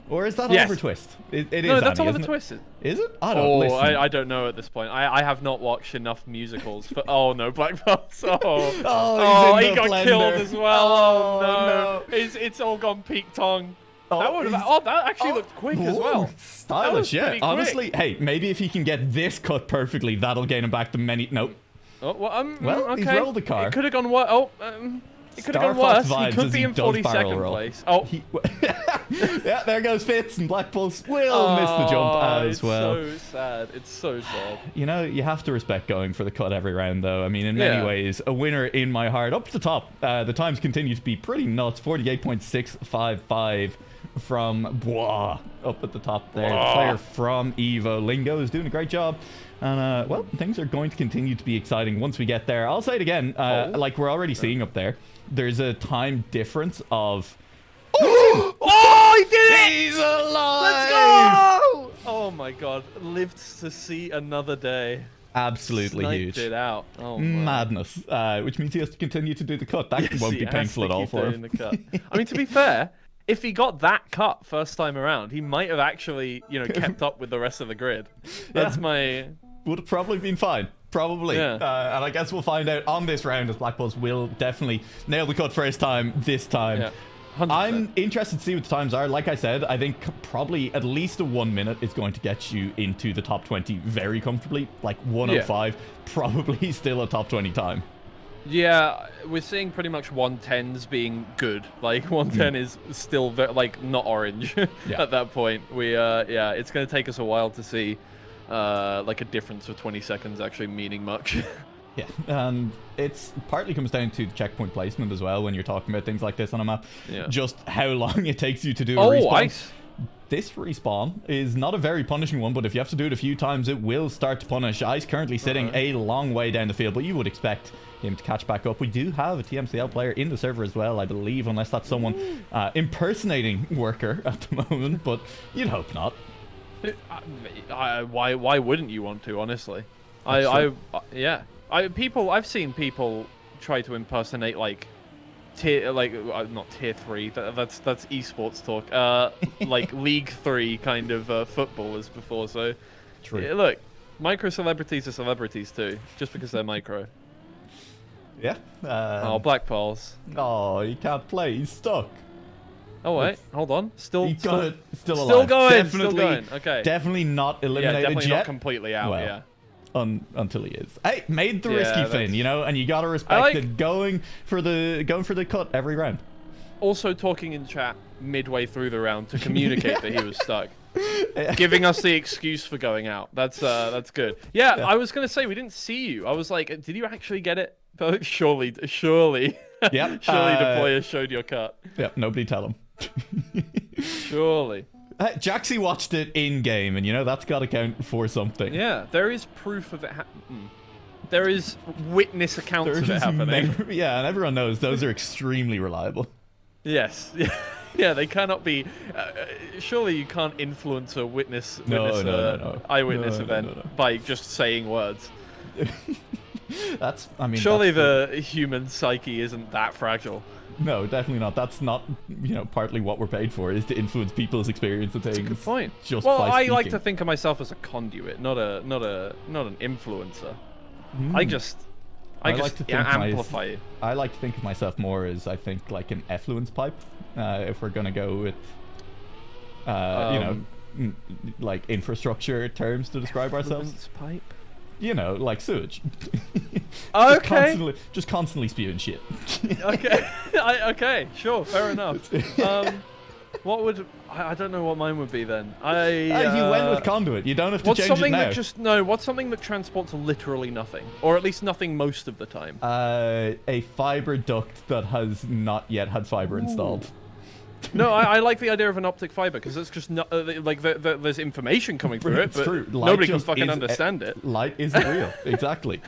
or is that Oliver Twist? It is. No, that's Annie, Oliver Twist. Is it? I don't. Listen. I don't know at this point. I have not watched enough musicals. Oh no, Black Belts. Oh, he got killed as well. Oh no. It's all gone peak tongue. That actually looked quick as well. Stylish, yeah. pretty quick. Honestly, hey, maybe if he can get this cut perfectly, that'll gain him back the many. Nope. Oh, Well, okay. he's rolled the car. It could have gone what? It could have gone Star Fox worse. He vibes could as be he in does barrel 42nd roll. place. Oh, Yeah, there goes Fitz, and Black Pulse will miss the jump as well. It's so sad. It's so sad. You know, you have to respect going for the cut every round, though. I mean, in many ways, a winner in my heart. Up to the top, the times continue to be pretty nuts. 48.655 from Bois up at the top there. The player from Evo, Lingo, is doing a great job. And, well, things are going to continue to be exciting once we get there. I'll say it again, like we're already seeing up there, there's a time difference of... Oh, he did it! He's alive! Let's go! Oh my god, lived to see another day. Absolutely Sniped huge. it out. Oh, Madness. Which means he has to continue to do the cut. That Yes, won't he be has painful to at all keep for doing him. the cut. I mean, to be fair, if he got that cut first time around, he might have actually, kept up with the rest of the grid. That's my... Would have probably been fine. Probably. Yeah. And I guess we'll find out on this round as Black Bulls will definitely nail the cut first time this time. Yeah. 100%. I'm interested to see what the times are. Like I said, I think probably at least a 1 minute is going to get you into the top 20 very comfortably. Like 105, probably still a top 20 time. Yeah, we're seeing pretty much 110s being good. Like 110 is still not orange at that point. It's going to take us a while to see like a difference of 20 seconds actually meaning much. Yeah, and it's partly comes down to checkpoint placement as well when you're talking about things like this on a map. Yeah. Just how long it takes you to do a respawn. Ice. This respawn is not a very punishing one, but if you have to do it a few times, it will start to punish. Ice currently sitting a long way down the field, but you would expect him to catch back up. We do have a TMCL player in the server as well, I believe, unless that's someone impersonating Worker at the moment, but you'd hope not. Why wouldn't you want to, honestly? I've seen people try to impersonate not tier 3. That's esports talk. Like League 3 kind of footballers before. So, True. Yeah, look, micro celebrities are celebrities too, just because they're micro. Yeah. Black Pearls. Oh, he can't play. He's stuck. Oh wait, hold on. Still He got it. Still alive. Still going. Definitely, Still going. Okay. Definitely not Yeah, eliminated definitely yet. not completely out. Well, Yeah. Until he is. Hey, made the risky Yeah, thing, and you gotta respect like- it. Going for the cut every round. Also talking in chat midway through the round to communicate that he was stuck. Giving us the excuse for going out. That's good. Yeah, I was gonna say we didn't see you. I was like, did you actually get it? But surely. Yep. surely Deployer showed your cut. Yep. Nobody tell him. Surely. Jaxie watched it in game, and that's got to count for something. Yeah, there is proof of it happening. There is witness accounts of it happening. Yeah, and everyone knows those are extremely reliable. Yes. Yeah, they cannot be. Surely you can't influence a witness eyewitness event by just saying words. Surely the human psyche isn't that fragile. No, definitely not. That's not, partly what we're paid for, is to influence people's experience of things. That's a good point. Just Well, by I like speaking. to think of myself as a conduit, not an influencer. I just like to think amplify it. I like to think of myself more as, I think, like an effluence pipe, if we're going to go with, like infrastructure terms to describe ourselves. Influence pipe? Like sewage. Okay. Just constantly spewing shit. Okay. Okay. Sure. Fair enough. What would I don't know what mine would be then. You went with conduit. You don't have to what's change something it now. What's something that transports literally nothing, or at least nothing most of the time? A fiber duct that has not yet had fiber installed. No, I like the idea of an optic fiber because it's just not like there's information coming through it, It's but true. Light nobody can just fucking is- understand it. Light isn't real. Exactly.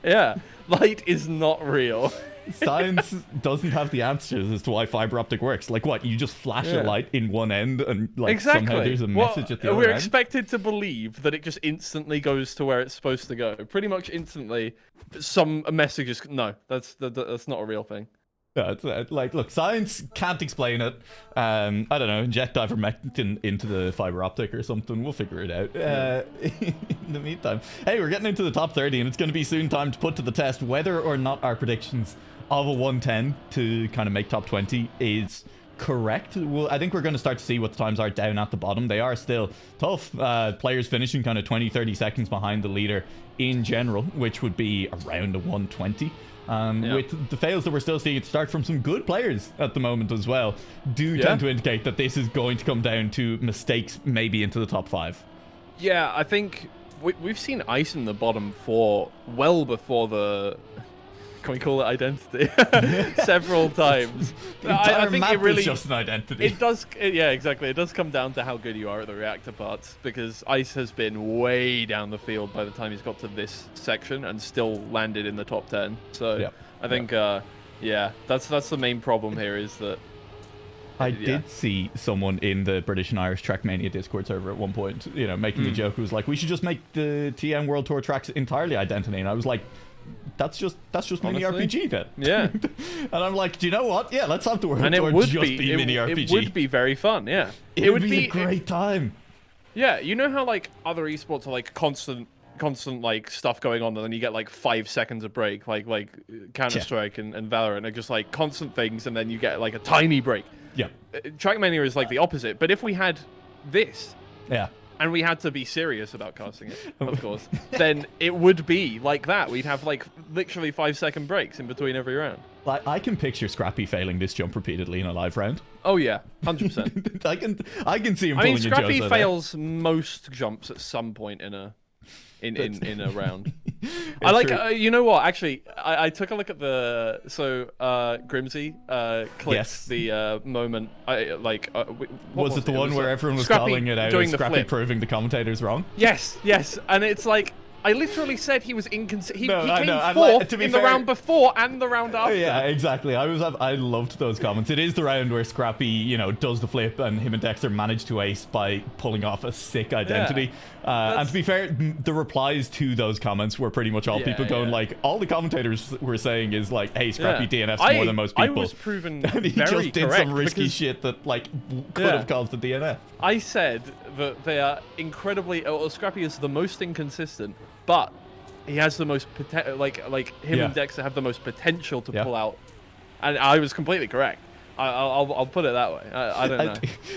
Yeah, light is not real. Science doesn't have the answers as to why fiber optic works. Like what? You just flash a light in one end and somehow there's a message at the other we're end? expected to believe that it just instantly goes to where it's supposed to go. Pretty much instantly, some messages. No, that's not a real thing. Yeah, it's look, science can't explain it. I don't know, inject ivermectin into the fiber optic or something. We'll figure it out. In the meantime, hey, we're getting into the top 30, and it's going to be soon time to put to the test whether or not our predictions of a 110 to kind of make top 20 is correct. Well, I think we're going to start to see what the times are down at the bottom. They are still tough. Players finishing kind of 20-30 seconds behind the leader in general, which would be around a 120. With the fails that we're still seeing, it start from some good players at the moment as well, tend to indicate that this is going to come down to mistakes maybe into the top 5. Yeah, I think we've seen Ice in the bottom 4 well before the... Can we call it identity? Several times. I think map it really is just an identity. It does. Yeah, exactly. It does come down to how good you are at the reactor parts, because Ice has been way down the field by the time he's got to this section and still landed in the top 10. So I think, that's the main problem here is that. I did see someone in the British and Irish Trackmania Discord server at one point, making a joke. Who was like, "We should just make the TM World Tour tracks entirely identity," and I was like, That's just mini RPG then. Yeah. And I'm like, do you know what? Yeah, let's have the World And Tour it would just be mini RPG. It would be very fun, yeah. It would be a great time. Yeah, you know how like other esports are like constant like stuff going on, and then you get like 5 seconds of break, like Counter-Strike and Valorant are just like constant things, and then you get like a tiny break. Yeah. Trackmania is like the opposite, but if we had this, and we had to be serious about casting it, of course, then it would be like that. We'd have like literally 5-second breaks in between every round. Like, I can picture Scrappy failing this jump repeatedly in a live round. Oh yeah, 100%. I can see him. I mean, Scrappy fails most jumps at some point in a round. I like you know what, actually I took a look at the Grimsy clips the moment was it the one where everyone was Scrappy calling it out doing as the Scrappy flip. proving the commentators wrong? Yes, and it's like I literally said he was inconsistent. He came fourth like, in the round before and the round after. Yeah, exactly. I loved those comments. It is the round where Scrappy, does the flip, and him and Dexter manage to ace by pulling off a sick identity. And to be fair, the replies to those comments were pretty much all people going like, all the commentators were saying is like, hey, Scrappy DNFs more than most people. I was proven and he very just did some risky shit that could have caused the DNF. I said that they are incredibly. Scrappy is the most inconsistent, but he has the most like him and Dexter have the most potential to pull out, and I was completely correct. I'll put it that way. I don't know.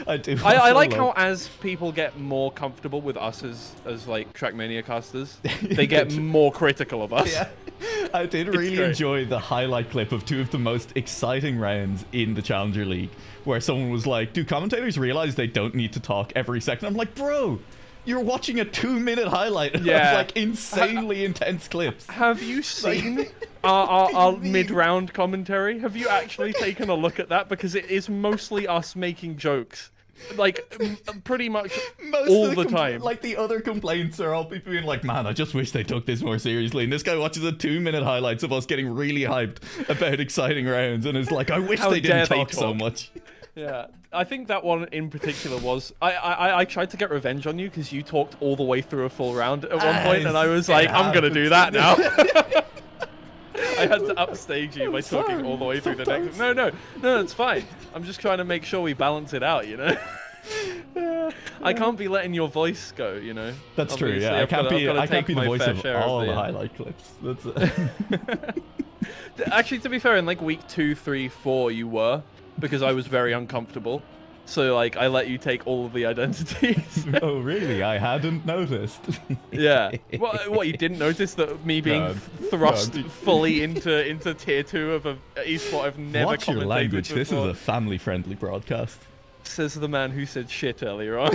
I do. I like how as people get more comfortable with us as like Trackmania casters, they get more critical of us. Yeah. I did really enjoy the highlight clip of 2 of the most exciting rounds in the Challenger League, where someone was like, do commentators realize they don't need to talk every second? I'm like, bro, you're watching a 2-minute highlight of like insanely intense clips. Have you seen our mid-round commentary? Have you actually taken a look at that? Because it is mostly us making jokes. Like, pretty much all the time. Like, the other complaints are all people being like, man, I just wish they took this more seriously. And this guy watches a 2-minute highlights of us getting really hyped about exciting rounds and is like, I wish they didn't talk so much. Yeah, I think that one in particular was... I tried to get revenge on you because you talked all the way through a full round at one point, and I was like, I'm going to do that now. I had to upstage you by talking all the way through the next... No, it's fine. I'm just trying to make sure we balance it out, I can't be letting your voice go, That's Obviously, true, yeah. I can't be the voice of all the highlight clips. Actually, to be fair, in like week 2, 3, 4, you were, because I was very uncomfortable. So, like, I let you take all of the identities. Oh, really? I hadn't noticed. Yeah. What, you didn't notice that me being thrust fully into tier 2 of an esport I've never Watch your language. Before. This is a family-friendly broadcast. Says the man who said shit earlier on.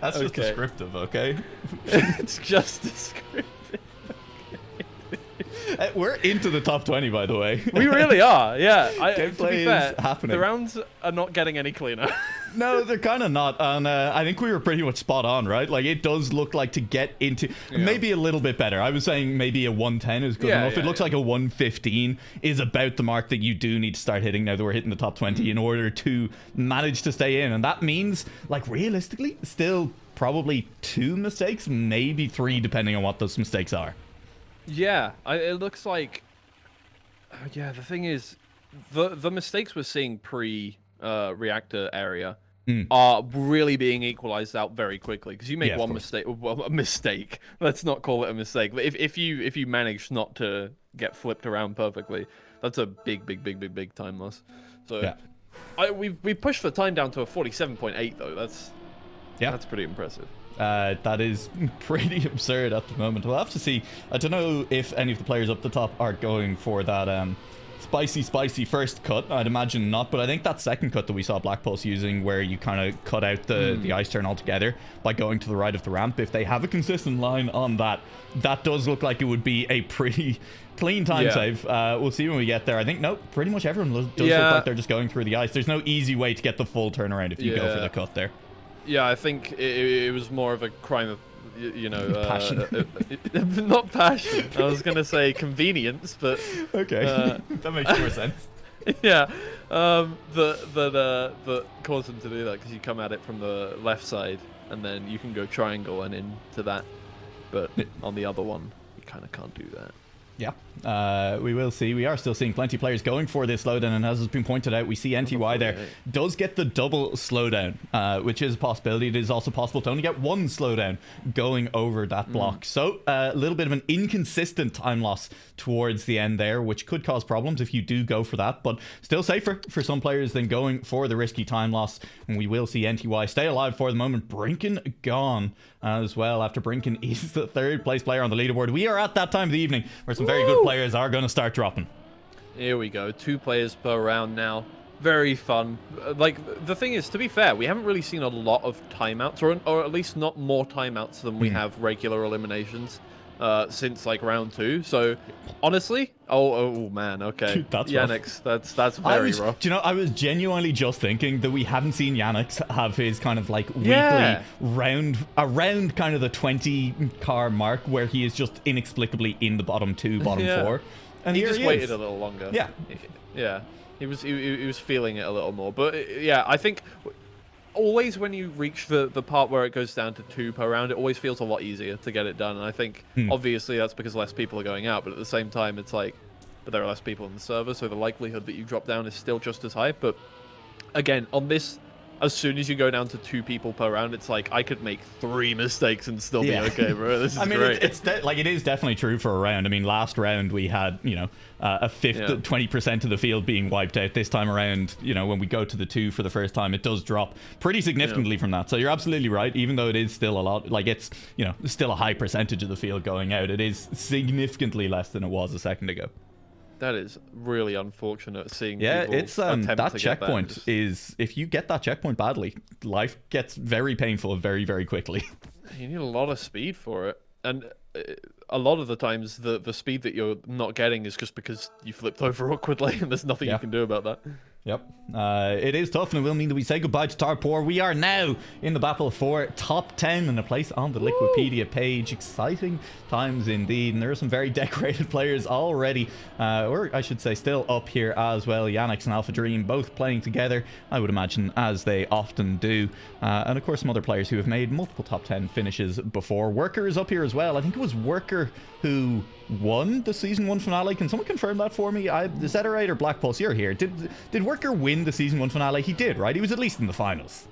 That's just descriptive, okay? It's just descriptive. We're into the top 20, by the way. We really are, yeah. To Gameplay be fair, is happening. the rounds are not getting any cleaner. No, they're kind of not. And I think we were pretty much spot on, right? Like, it does look like to get into maybe a little bit better. I was saying maybe a 110 is good enough. It looks like a 115 is about the mark that you do need to start hitting now that we're hitting the top 20 in order to manage to stay in. And that means, like, realistically, still probably 2 mistakes, maybe 3, depending on what those mistakes are. Yeah, it looks like... the thing is, the mistakes we're seeing pre-reactor area are really being equalized out very quickly, because you make Yeah, of one course. mistake, well, a mistake. Let's not call it a mistake. But if you manage not to get flipped around perfectly, that's a big time loss. So Yeah. we've pushed the time down to a 47.8 though. That's pretty impressive. That is pretty absurd at the moment. We'll have to see. I don't know if any of the players up the top are going for that spicy first cut. I'd imagine not, but I think that second cut that we saw Black Pulse using, where you kind of cut out the ice turn altogether by going to the right of the ramp, if they have a consistent line on that, that does look like it would be a pretty clean time save. We'll see when we get there. I think, no, pretty much everyone does look like they're just going through the ice. There's no easy way to get the full turnaround if you go for the cut there. Yeah, I think it was more of a crime of, passion. Not passion. I was gonna say convenience, but okay, that makes more sense. Yeah, that caused them to do that, because you come at it from the left side and then you can go triangle and into that, but on the other one you kind of can't do that. Yeah, we will see. We are still seeing plenty of players going for this slowdown, and as has been pointed out, we see NTY there does get the double slowdown, which is a possibility. It is also possible to only get one slowdown going over that block. So a little bit of an inconsistent time loss towards the end there, which could cause problems if you do go for that, but still safer for some players than going for the risky time loss. And we will see NTY stay alive for the moment. Brinken gone as well, after Brinken is the third place player on the leaderboard. We are at that time of the evening where some very good players are going to start dropping. Here we go, 2 players per round now. Very fun. Like, the thing is, to be fair, we haven't really seen a lot of timeouts, or at least not more timeouts than we have regular eliminations since like round 2. So honestly, oh man, okay. Dude, that's Yannick's, that's very rough. Do you know, I was genuinely just thinking that we haven't seen Yannick's have his kind of like weekly round around kind of the 20 car mark, where he is just inexplicably in the bottom 2, bottom 4. And he here just he waited is. a little longer. Yeah. He was feeling it a little more. But yeah, I think always when you reach the part where it goes down to 2 per round, it always feels a lot easier to get it done. And I think obviously that's because less people are going out, but at the same time it's like, but there are less people in the server, so the likelihood that you drop down is still just as high. But again, on this, as soon as you go down to 2 people per round, it's like I could make 3 mistakes and still be okay, bro. This is great. It is definitely true for a round. I mean, last round we had, a fifth, 20% of the field being wiped out. This time around, when we go to the 2 for the first time, it does drop pretty significantly from that. So you're absolutely right. Even though it is still a lot, like it's, still a high percentage of the field going out, it is significantly less than it was a second ago. That is really unfortunate seeing people it's that checkpoint is, if you get that checkpoint badly, life gets very painful very, very quickly. You need a lot of speed for it, and a lot of the times the speed that you're not getting is just because you flipped over awkwardly and there's nothing you can do about that. Yep. It is tough, and it will mean that we say goodbye to Tarpor. We are now in the battle for top 10 and a place on the Liquipedia page. Exciting times indeed, and there are some very decorated players already, or I should say still up here as well. Yannick's and Alpha Dream both playing together, I would imagine, as they often do. And of course some other players who have made multiple top 10 finishes before. Worker is up here as well. I think it was Worker who won the season 1 finale. Can someone confirm that for me? Is that right, or Black Pulse? You're here. Did Worker win the season 1 finale? He did, right? He was at least in the finals.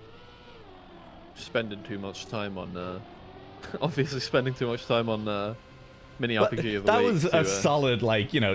Spending too much time on obviously spending too much time on mini RPG of the week. That was a solid,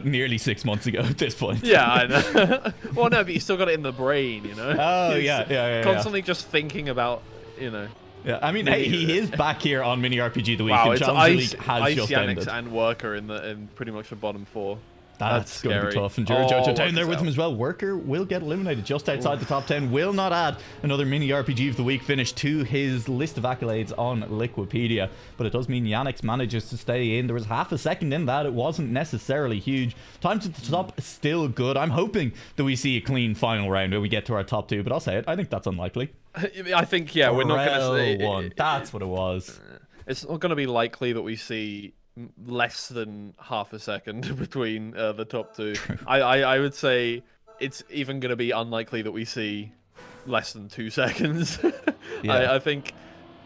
nearly 6 months ago at this point. Yeah, I know. Well, no, but you still got it in the brain, Oh, yeah. Constantly just thinking about, Yeah, I mean, hey, he is back here on Mini RPG the Week, wow, and it's Challenger League has Ice just Yannick's ended. and Worker in pretty much the bottom 4. That's going to be scary. tough. And Jojo down there with out. him as well. Worker will get eliminated just outside the top 10. Will not add another Mini RPG of the Week finish to his list of accolades on Liquipedia. But it does mean Yannick's manages to stay in. There was half a second in that. It wasn't necessarily huge. Time to the top, still good. I'm hoping that we see a clean final round where we get to our top 2. But I'll say it, I think that's unlikely. I think, yeah, we're not going to see... one. That's what it was. It's not going to be likely that we see less than half a second between the top 2. I would say it's even going to be unlikely that we see less than 2 seconds. I think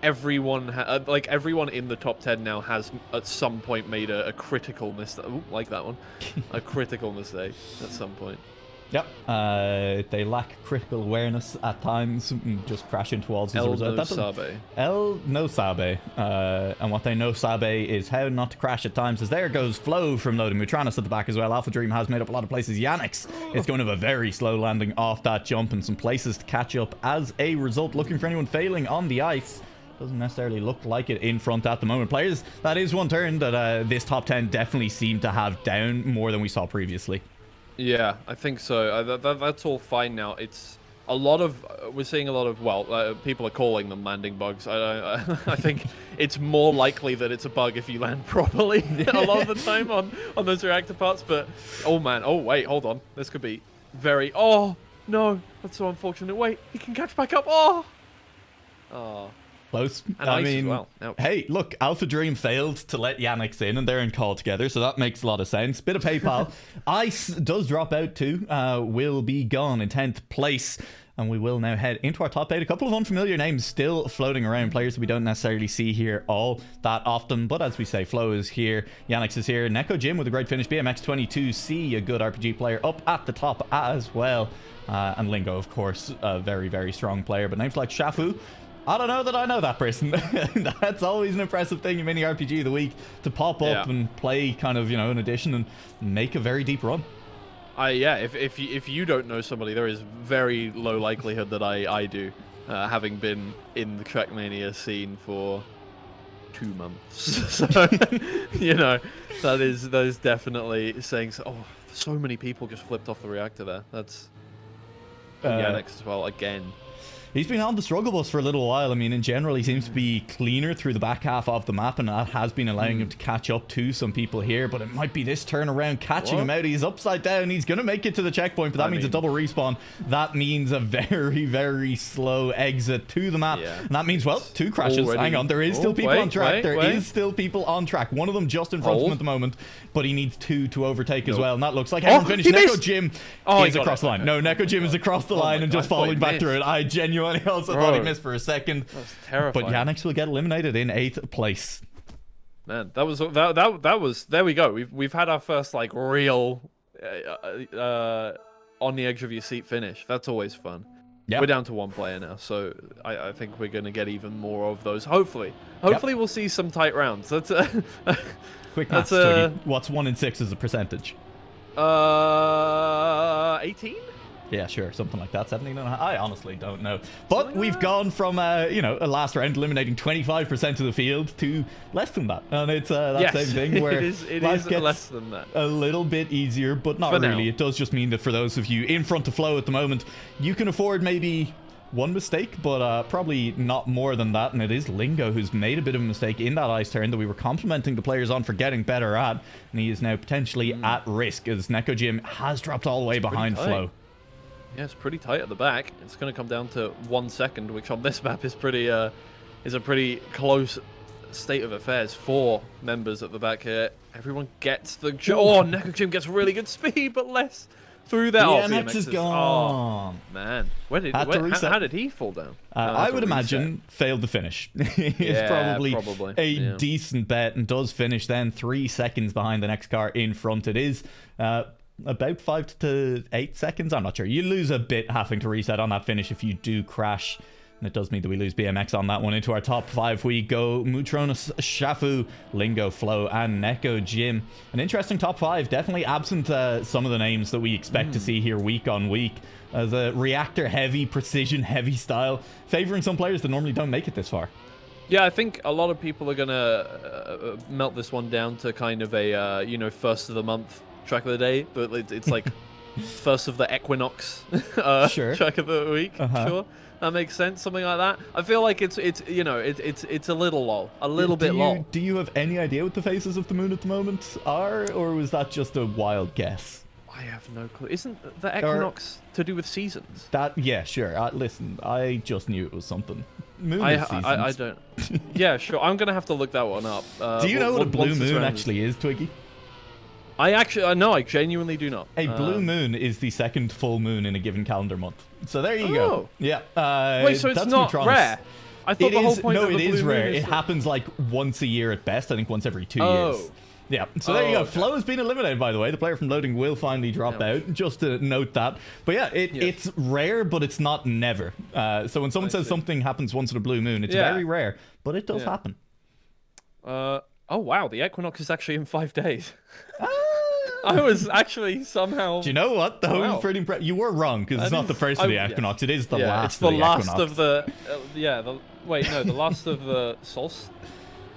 everyone everyone in the top 10 now has at some point made a critical mistake. Like that one. A critical mistake at some point. Yep. They lack critical awareness at times, just crash into walls as a result. No sabe. El no sabe. And what they know sabe is how not to crash at times. As there goes Flo from loading Mutranis at the back as well. Alpha Dream has made up a lot of places. Yannick's is going to have a very slow landing off that jump and some places to catch up as a result. Looking for anyone failing on the ice. Doesn't necessarily look like it in front at the moment. Players, that is one turn that this top 10 definitely seemed to have down more than we saw previously. Yeah, I think so. That's all fine now. It's a lot of we're seeing a lot of people are calling them landing bugs. I think it's more likely that it's a bug if you land properly a lot of the time on those reactor parts. But oh man, oh wait, hold on. This could be very. Oh no, that's so unfortunate. Wait, he can catch back up. Oh. Close. And I ice mean, as well. Ouch. Hey, look, Alpha Dream failed to let Yannick's in, and they're in call together, so that makes a lot of sense. Bit of PayPal. Ice does drop out too. Will be gone in 10th place. And we will now head into our top 8. A couple of unfamiliar names still floating around. Players that we don't necessarily see here all that often. But as we say, Flo is here. Yannick's is here. Neko Jim with a great finish. BMX22C, a good RPG player, up at the top as well. And Lingo, of course, a very, very strong player. But names like Shafu, I don't know that I know that person. That's always an impressive thing in Mini RPG of the Week, to pop up and play kind of, an addition and make a very deep run. Yeah, if you don't know somebody, there is very low likelihood that I do, having been in the Trackmania scene for 2 months. So, that is definitely saying, so many people just flipped off the reactor there. That's Yannick as well, again. He's been on the struggle bus for a little while. I mean, in general, he seems to be cleaner through the back half of the map, and that has been allowing him to catch up to some people here. But it might be this turnaround catching him out. He's upside down. He's going to make it to the checkpoint, but that means a double respawn. That means a very, very slow exit to the map. Yeah. And that means, 2 crashes. Already. Hang on, there is still people on track. There is still people on track. One of them just in front of him at the moment, but he needs 2 to overtake as well. And that looks like everyone finished. Neko Jim is across the line. No, Neko Jim is across the line and just falling back through it. I genuinely also thought he missed for a second. That was terrifying. But Yannick's will get eliminated in 8th place. Man, that was there we go. We've had our first real on the edge of your seat finish. That's always fun. Yep. We're down to 1 player now, so I think we're going to get even more of those. Hopefully we'll see some tight rounds. That's quick maths, Twiggy. What's 1 in 6 as a percentage? 18. Yeah, sure, something like that. 17 and a half. I honestly don't know. But we've gone from, a last round eliminating 25% of the field to less than that. And it's that same thing where it is less than that. A little bit easier, but not really. Now. It does just mean that for those of you in front of Flo at the moment, you can afford maybe 1 mistake, but probably not more than that. And it is Lingo who's made a bit of a mistake in that ice turn that we were complimenting the players on for getting better at. And he is now potentially at risk as Neko Jim has dropped all the way behind Flo. Yeah, it's pretty tight at the back. It's going to come down to 1 second, which on this map is a pretty close state of affairs. 4 members at the back here. Everyone gets the Neko Jim gets really good speed, but less through that. BMX is gone. Oh man, how did he fall down? I would imagine failed the finish. It's probably a decent bet and does finish then 3 seconds behind the next car in front. It is about 5 to 8 seconds. I'm not sure. You lose a bit having to reset on that finish if you do crash. And it does mean that we lose BMX on that one. Into our top 5 we go. Mutronis, Shafu, Lingo, Flo, and Neko Jim. An interesting top 5. Definitely absent some of the names that we expect to see here week on week. As a reactor heavy, precision heavy style, favoring some players that normally don't make it this far. Yeah, I think a lot of people are going to melt this one down to kind of a, first of the month track of the day, but it's like first of the equinox track of the week. Sure, that makes sense. Something like that. I feel like it's a little lol, a little bit lol. Do you have any idea what the phases of the moon at the moment are, or was that just a wild guess? I have no clue. Isn't the equinox to do with seasons? Yeah, sure. Listen, I just knew it was something. Moon is seasons. I don't. Yeah, sure. I'm gonna have to look that one up. Do you know what a blue moon actually is, Twiggy? I genuinely do not. A blue moon is the second full moon in a given calendar month. So there you go. Yeah. Wait, so it's not rare? I thought the whole point of a blue moon rare. It happens like once a year at best. I think once every 2 years. Yeah, so there you go. okay. Flo has been eliminated, by the way. The player from loading will finally drop out, just to note that. But yeah, it's rare, but it's not never. So when someone says something happens once in a blue moon, it's very rare, but it does happen. Oh wow, the equinox is actually in 5 days. I was actually somehow. Do you know what? That was pretty impressive. You were wrong, because it's not the first of the equinox. It is the last. It's the last equinox. of the. The last of the solstice.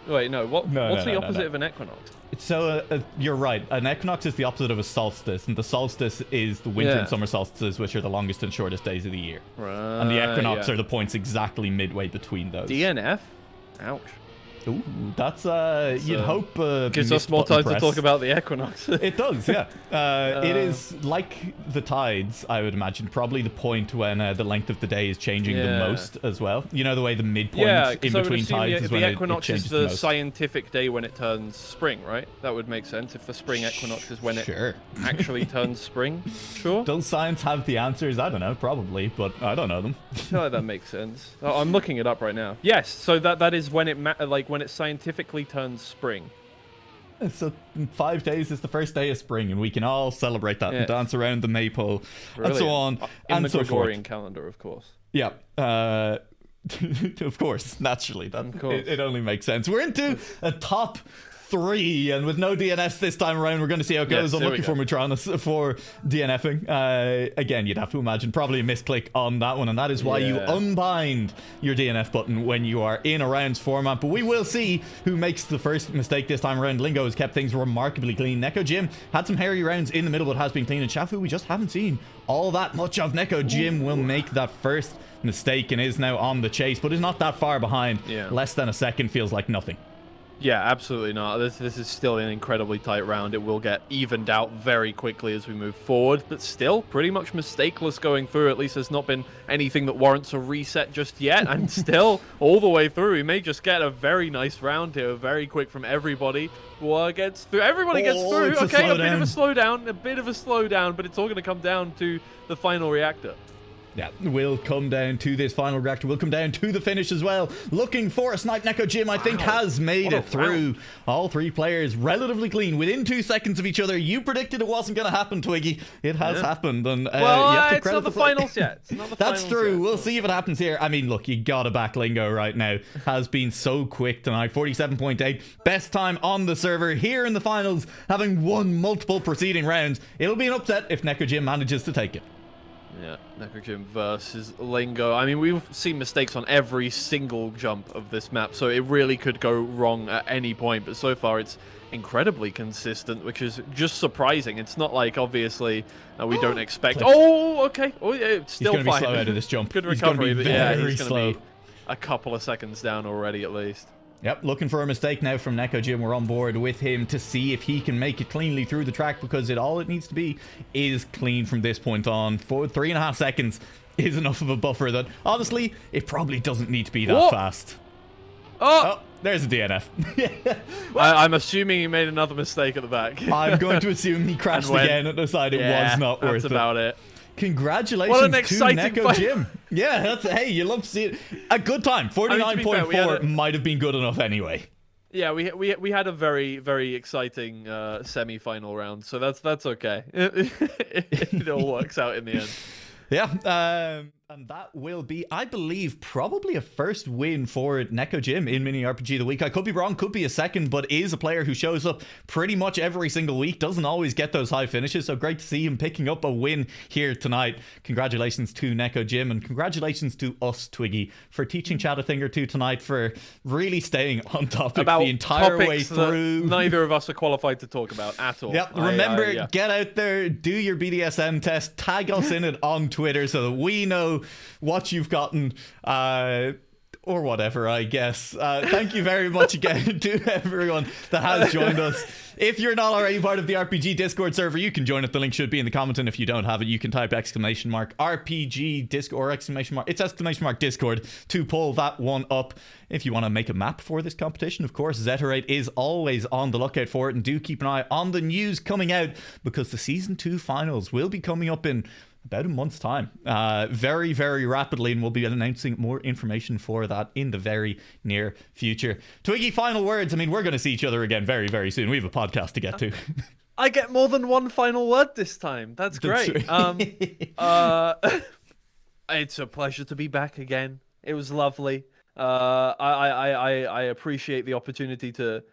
Wait, no. What's the opposite of an equinox? So you're right. An equinox is the opposite of a solstice, and the solstice is the winter and summer solstices, which are the longest and shortest days of the year. Right. And the equinox are the points exactly midway between those. DNF? Ouch. Ooh, that's you'd hope gives us more time to talk about the equinox. It does, yeah. It is like the tides, I would imagine, probably the point when the length of the day is changing the most as well. You know the way the midpoint in between tides is when the equinox it changes is the the most. scientific day when it turns spring, right? That would make sense if the spring equinox is when it actually turns spring. Sure. Does science have the answers? I don't know, probably, but I don't know them. I feel like that makes sense. Oh, I'm looking it up right now. Yes, so that is when it when it scientifically turns spring. So 5 days is the first day of spring, and we can all celebrate that and dance around the maypole and so on. In the so Gregorian forth. calendar, of course. Yeah. Of course, naturally. It only makes sense. We're into a top 3, and with no DNFs this time around, we're going to see how it goes. I'm looking for Matronus for DNFing. Again, you'd have to imagine probably a misclick on that one, and that is why you unbind your DNF button when you are in a rounds format. But we will see who makes the first mistake this time around. Lingo has kept things remarkably clean. Neko Jim had some hairy rounds in the middle, but has been clean. And Shafu, we just haven't seen all that much of. Neko Jim will make that first mistake and is now on the chase, but is not that far behind. Less than a second feels like nothing. Yeah, absolutely not. This is still an incredibly tight round. It will get evened out very quickly as we move forward, but still pretty much mistakeless going through. At least there's not been anything that warrants a reset just yet, and still all the way through. We may just get a very nice round here, very quick from everybody. Gets through. Everybody gets through. Okay, a bit of a slowdown, but it's all going to come down to the final reactor. Yeah, will come down to this final reactor. Will come down to the finish as well. Looking for a snipe. Neko Jim, I think, has made it through. All 3 players relatively clean within 2 seconds of each other. You predicted it wasn't going to happen, Twiggy. It has happened. And you have to it's not the finals yet. That's true. We'll see if it happens here. I mean, look, you gotta back Lingo right now. Has been so quick tonight. 47.8. Best time on the server here in the finals, having won multiple preceding rounds. It'll be an upset if Neko Jim manages to take it. Yeah, Neko Jim versus Lingo. I mean, we've seen mistakes on every single jump of this map, so it really could go wrong at any point. But so far, it's incredibly consistent, which is just surprising. It's not like, obviously, we don't expect... Oh, okay. Oh, yeah, it's still fine. He's going to be slow out of this jump. Good recovery, but yeah, he's slow. going to be a couple of seconds down already, at least. Yep, looking for a mistake now from Neko Jim. We're on board with him to see if he can make it cleanly through the track, because all it needs to be is clean from this point on. For 3.5 seconds is enough of a buffer that, honestly, it probably doesn't need to be that fast. Oh, there's a DNF. I'm assuming he made another mistake at the back. I'm going to assume he crashed again and decided it was not worth it. That's about it. Congratulations what an exciting to Neko Jim. Yeah, hey, you love to see it. A good time. 49.4 might have been good enough anyway. Yeah, we had a very, very exciting semi-final round, so that's okay. It all works out in the end. Yeah, and that will be, I believe, probably a first win for Neko Jim in Mini RPG of the Week. I could be wrong, could be a second, but is a player who shows up pretty much every single week, doesn't always get those high finishes, so great to see him picking up a win here tonight. Congratulations to Neko Jim, and congratulations to us, Twiggy, for teaching chat a thing or two tonight, for really staying on topic about the entire way through. Neither of us are qualified to talk about at all. Yep, remember, get out there, do your BDSM test, tag us in it on Twitter so that we know what you've gotten, or whatever, I guess. Thank you very much again to everyone that has joined us. If you're not already part of the RPG Discord server, you can join it. The link should be in the comment, and if you don't have it, you can type !RPG Discord or it's !Discord to pull that one up. If you want to make a map for this competition, of course, Zeterate is always on the lookout for it, and do keep an eye on the news coming out, because the Season 2 finals will be coming up in about a month's time, very, very rapidly, and we'll be announcing more information for that in the very near future. Twiggy, final words. I mean, we're going to see each other again very, very soon. We have a podcast to get to. I get more than one final word this time. That's great. It's a pleasure to be back again. It was lovely. I appreciate the opportunity to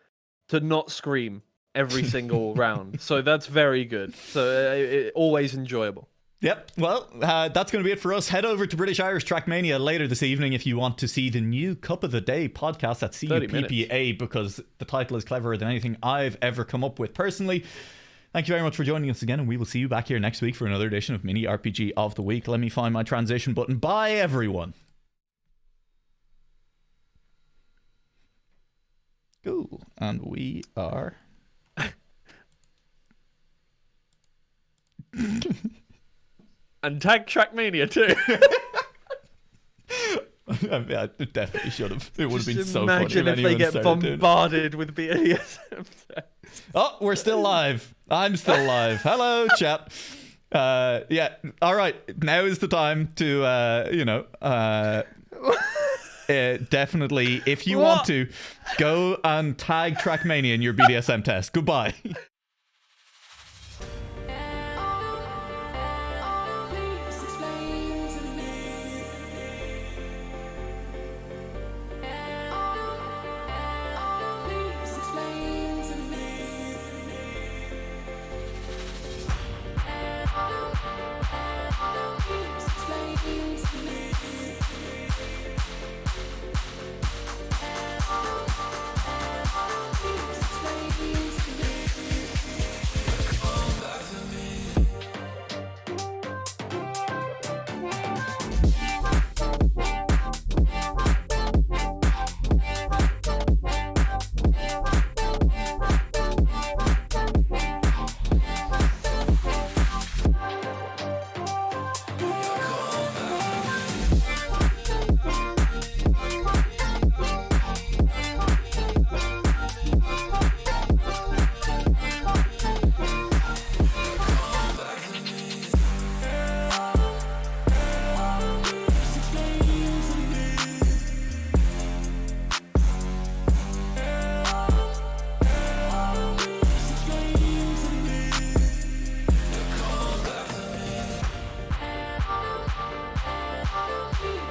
not scream every single round. So that's very good. So always enjoyable. Yep. Well, that's going to be it for us. Head over to British Irish Trackmania later this evening if you want to see the new Cup of the Day podcast at CUPPA, because the title is cleverer than anything I've ever come up with personally. Thank you very much for joining us again, and we will see you back here next week for another edition of Mini RPG of the Week. Let me find my transition button. Bye, everyone. Cool. And we are... And tag Trackmania too. I mean, I definitely should have. It would have been so funny. Imagine if they get bombarded with BDSM. Oh, we're still live. I'm still live. Hello, chat. Yeah. All right. Now is the time to, definitely, if you want to, go and tag Trackmania in your BDSM test. Goodbye.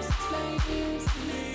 Explain to me.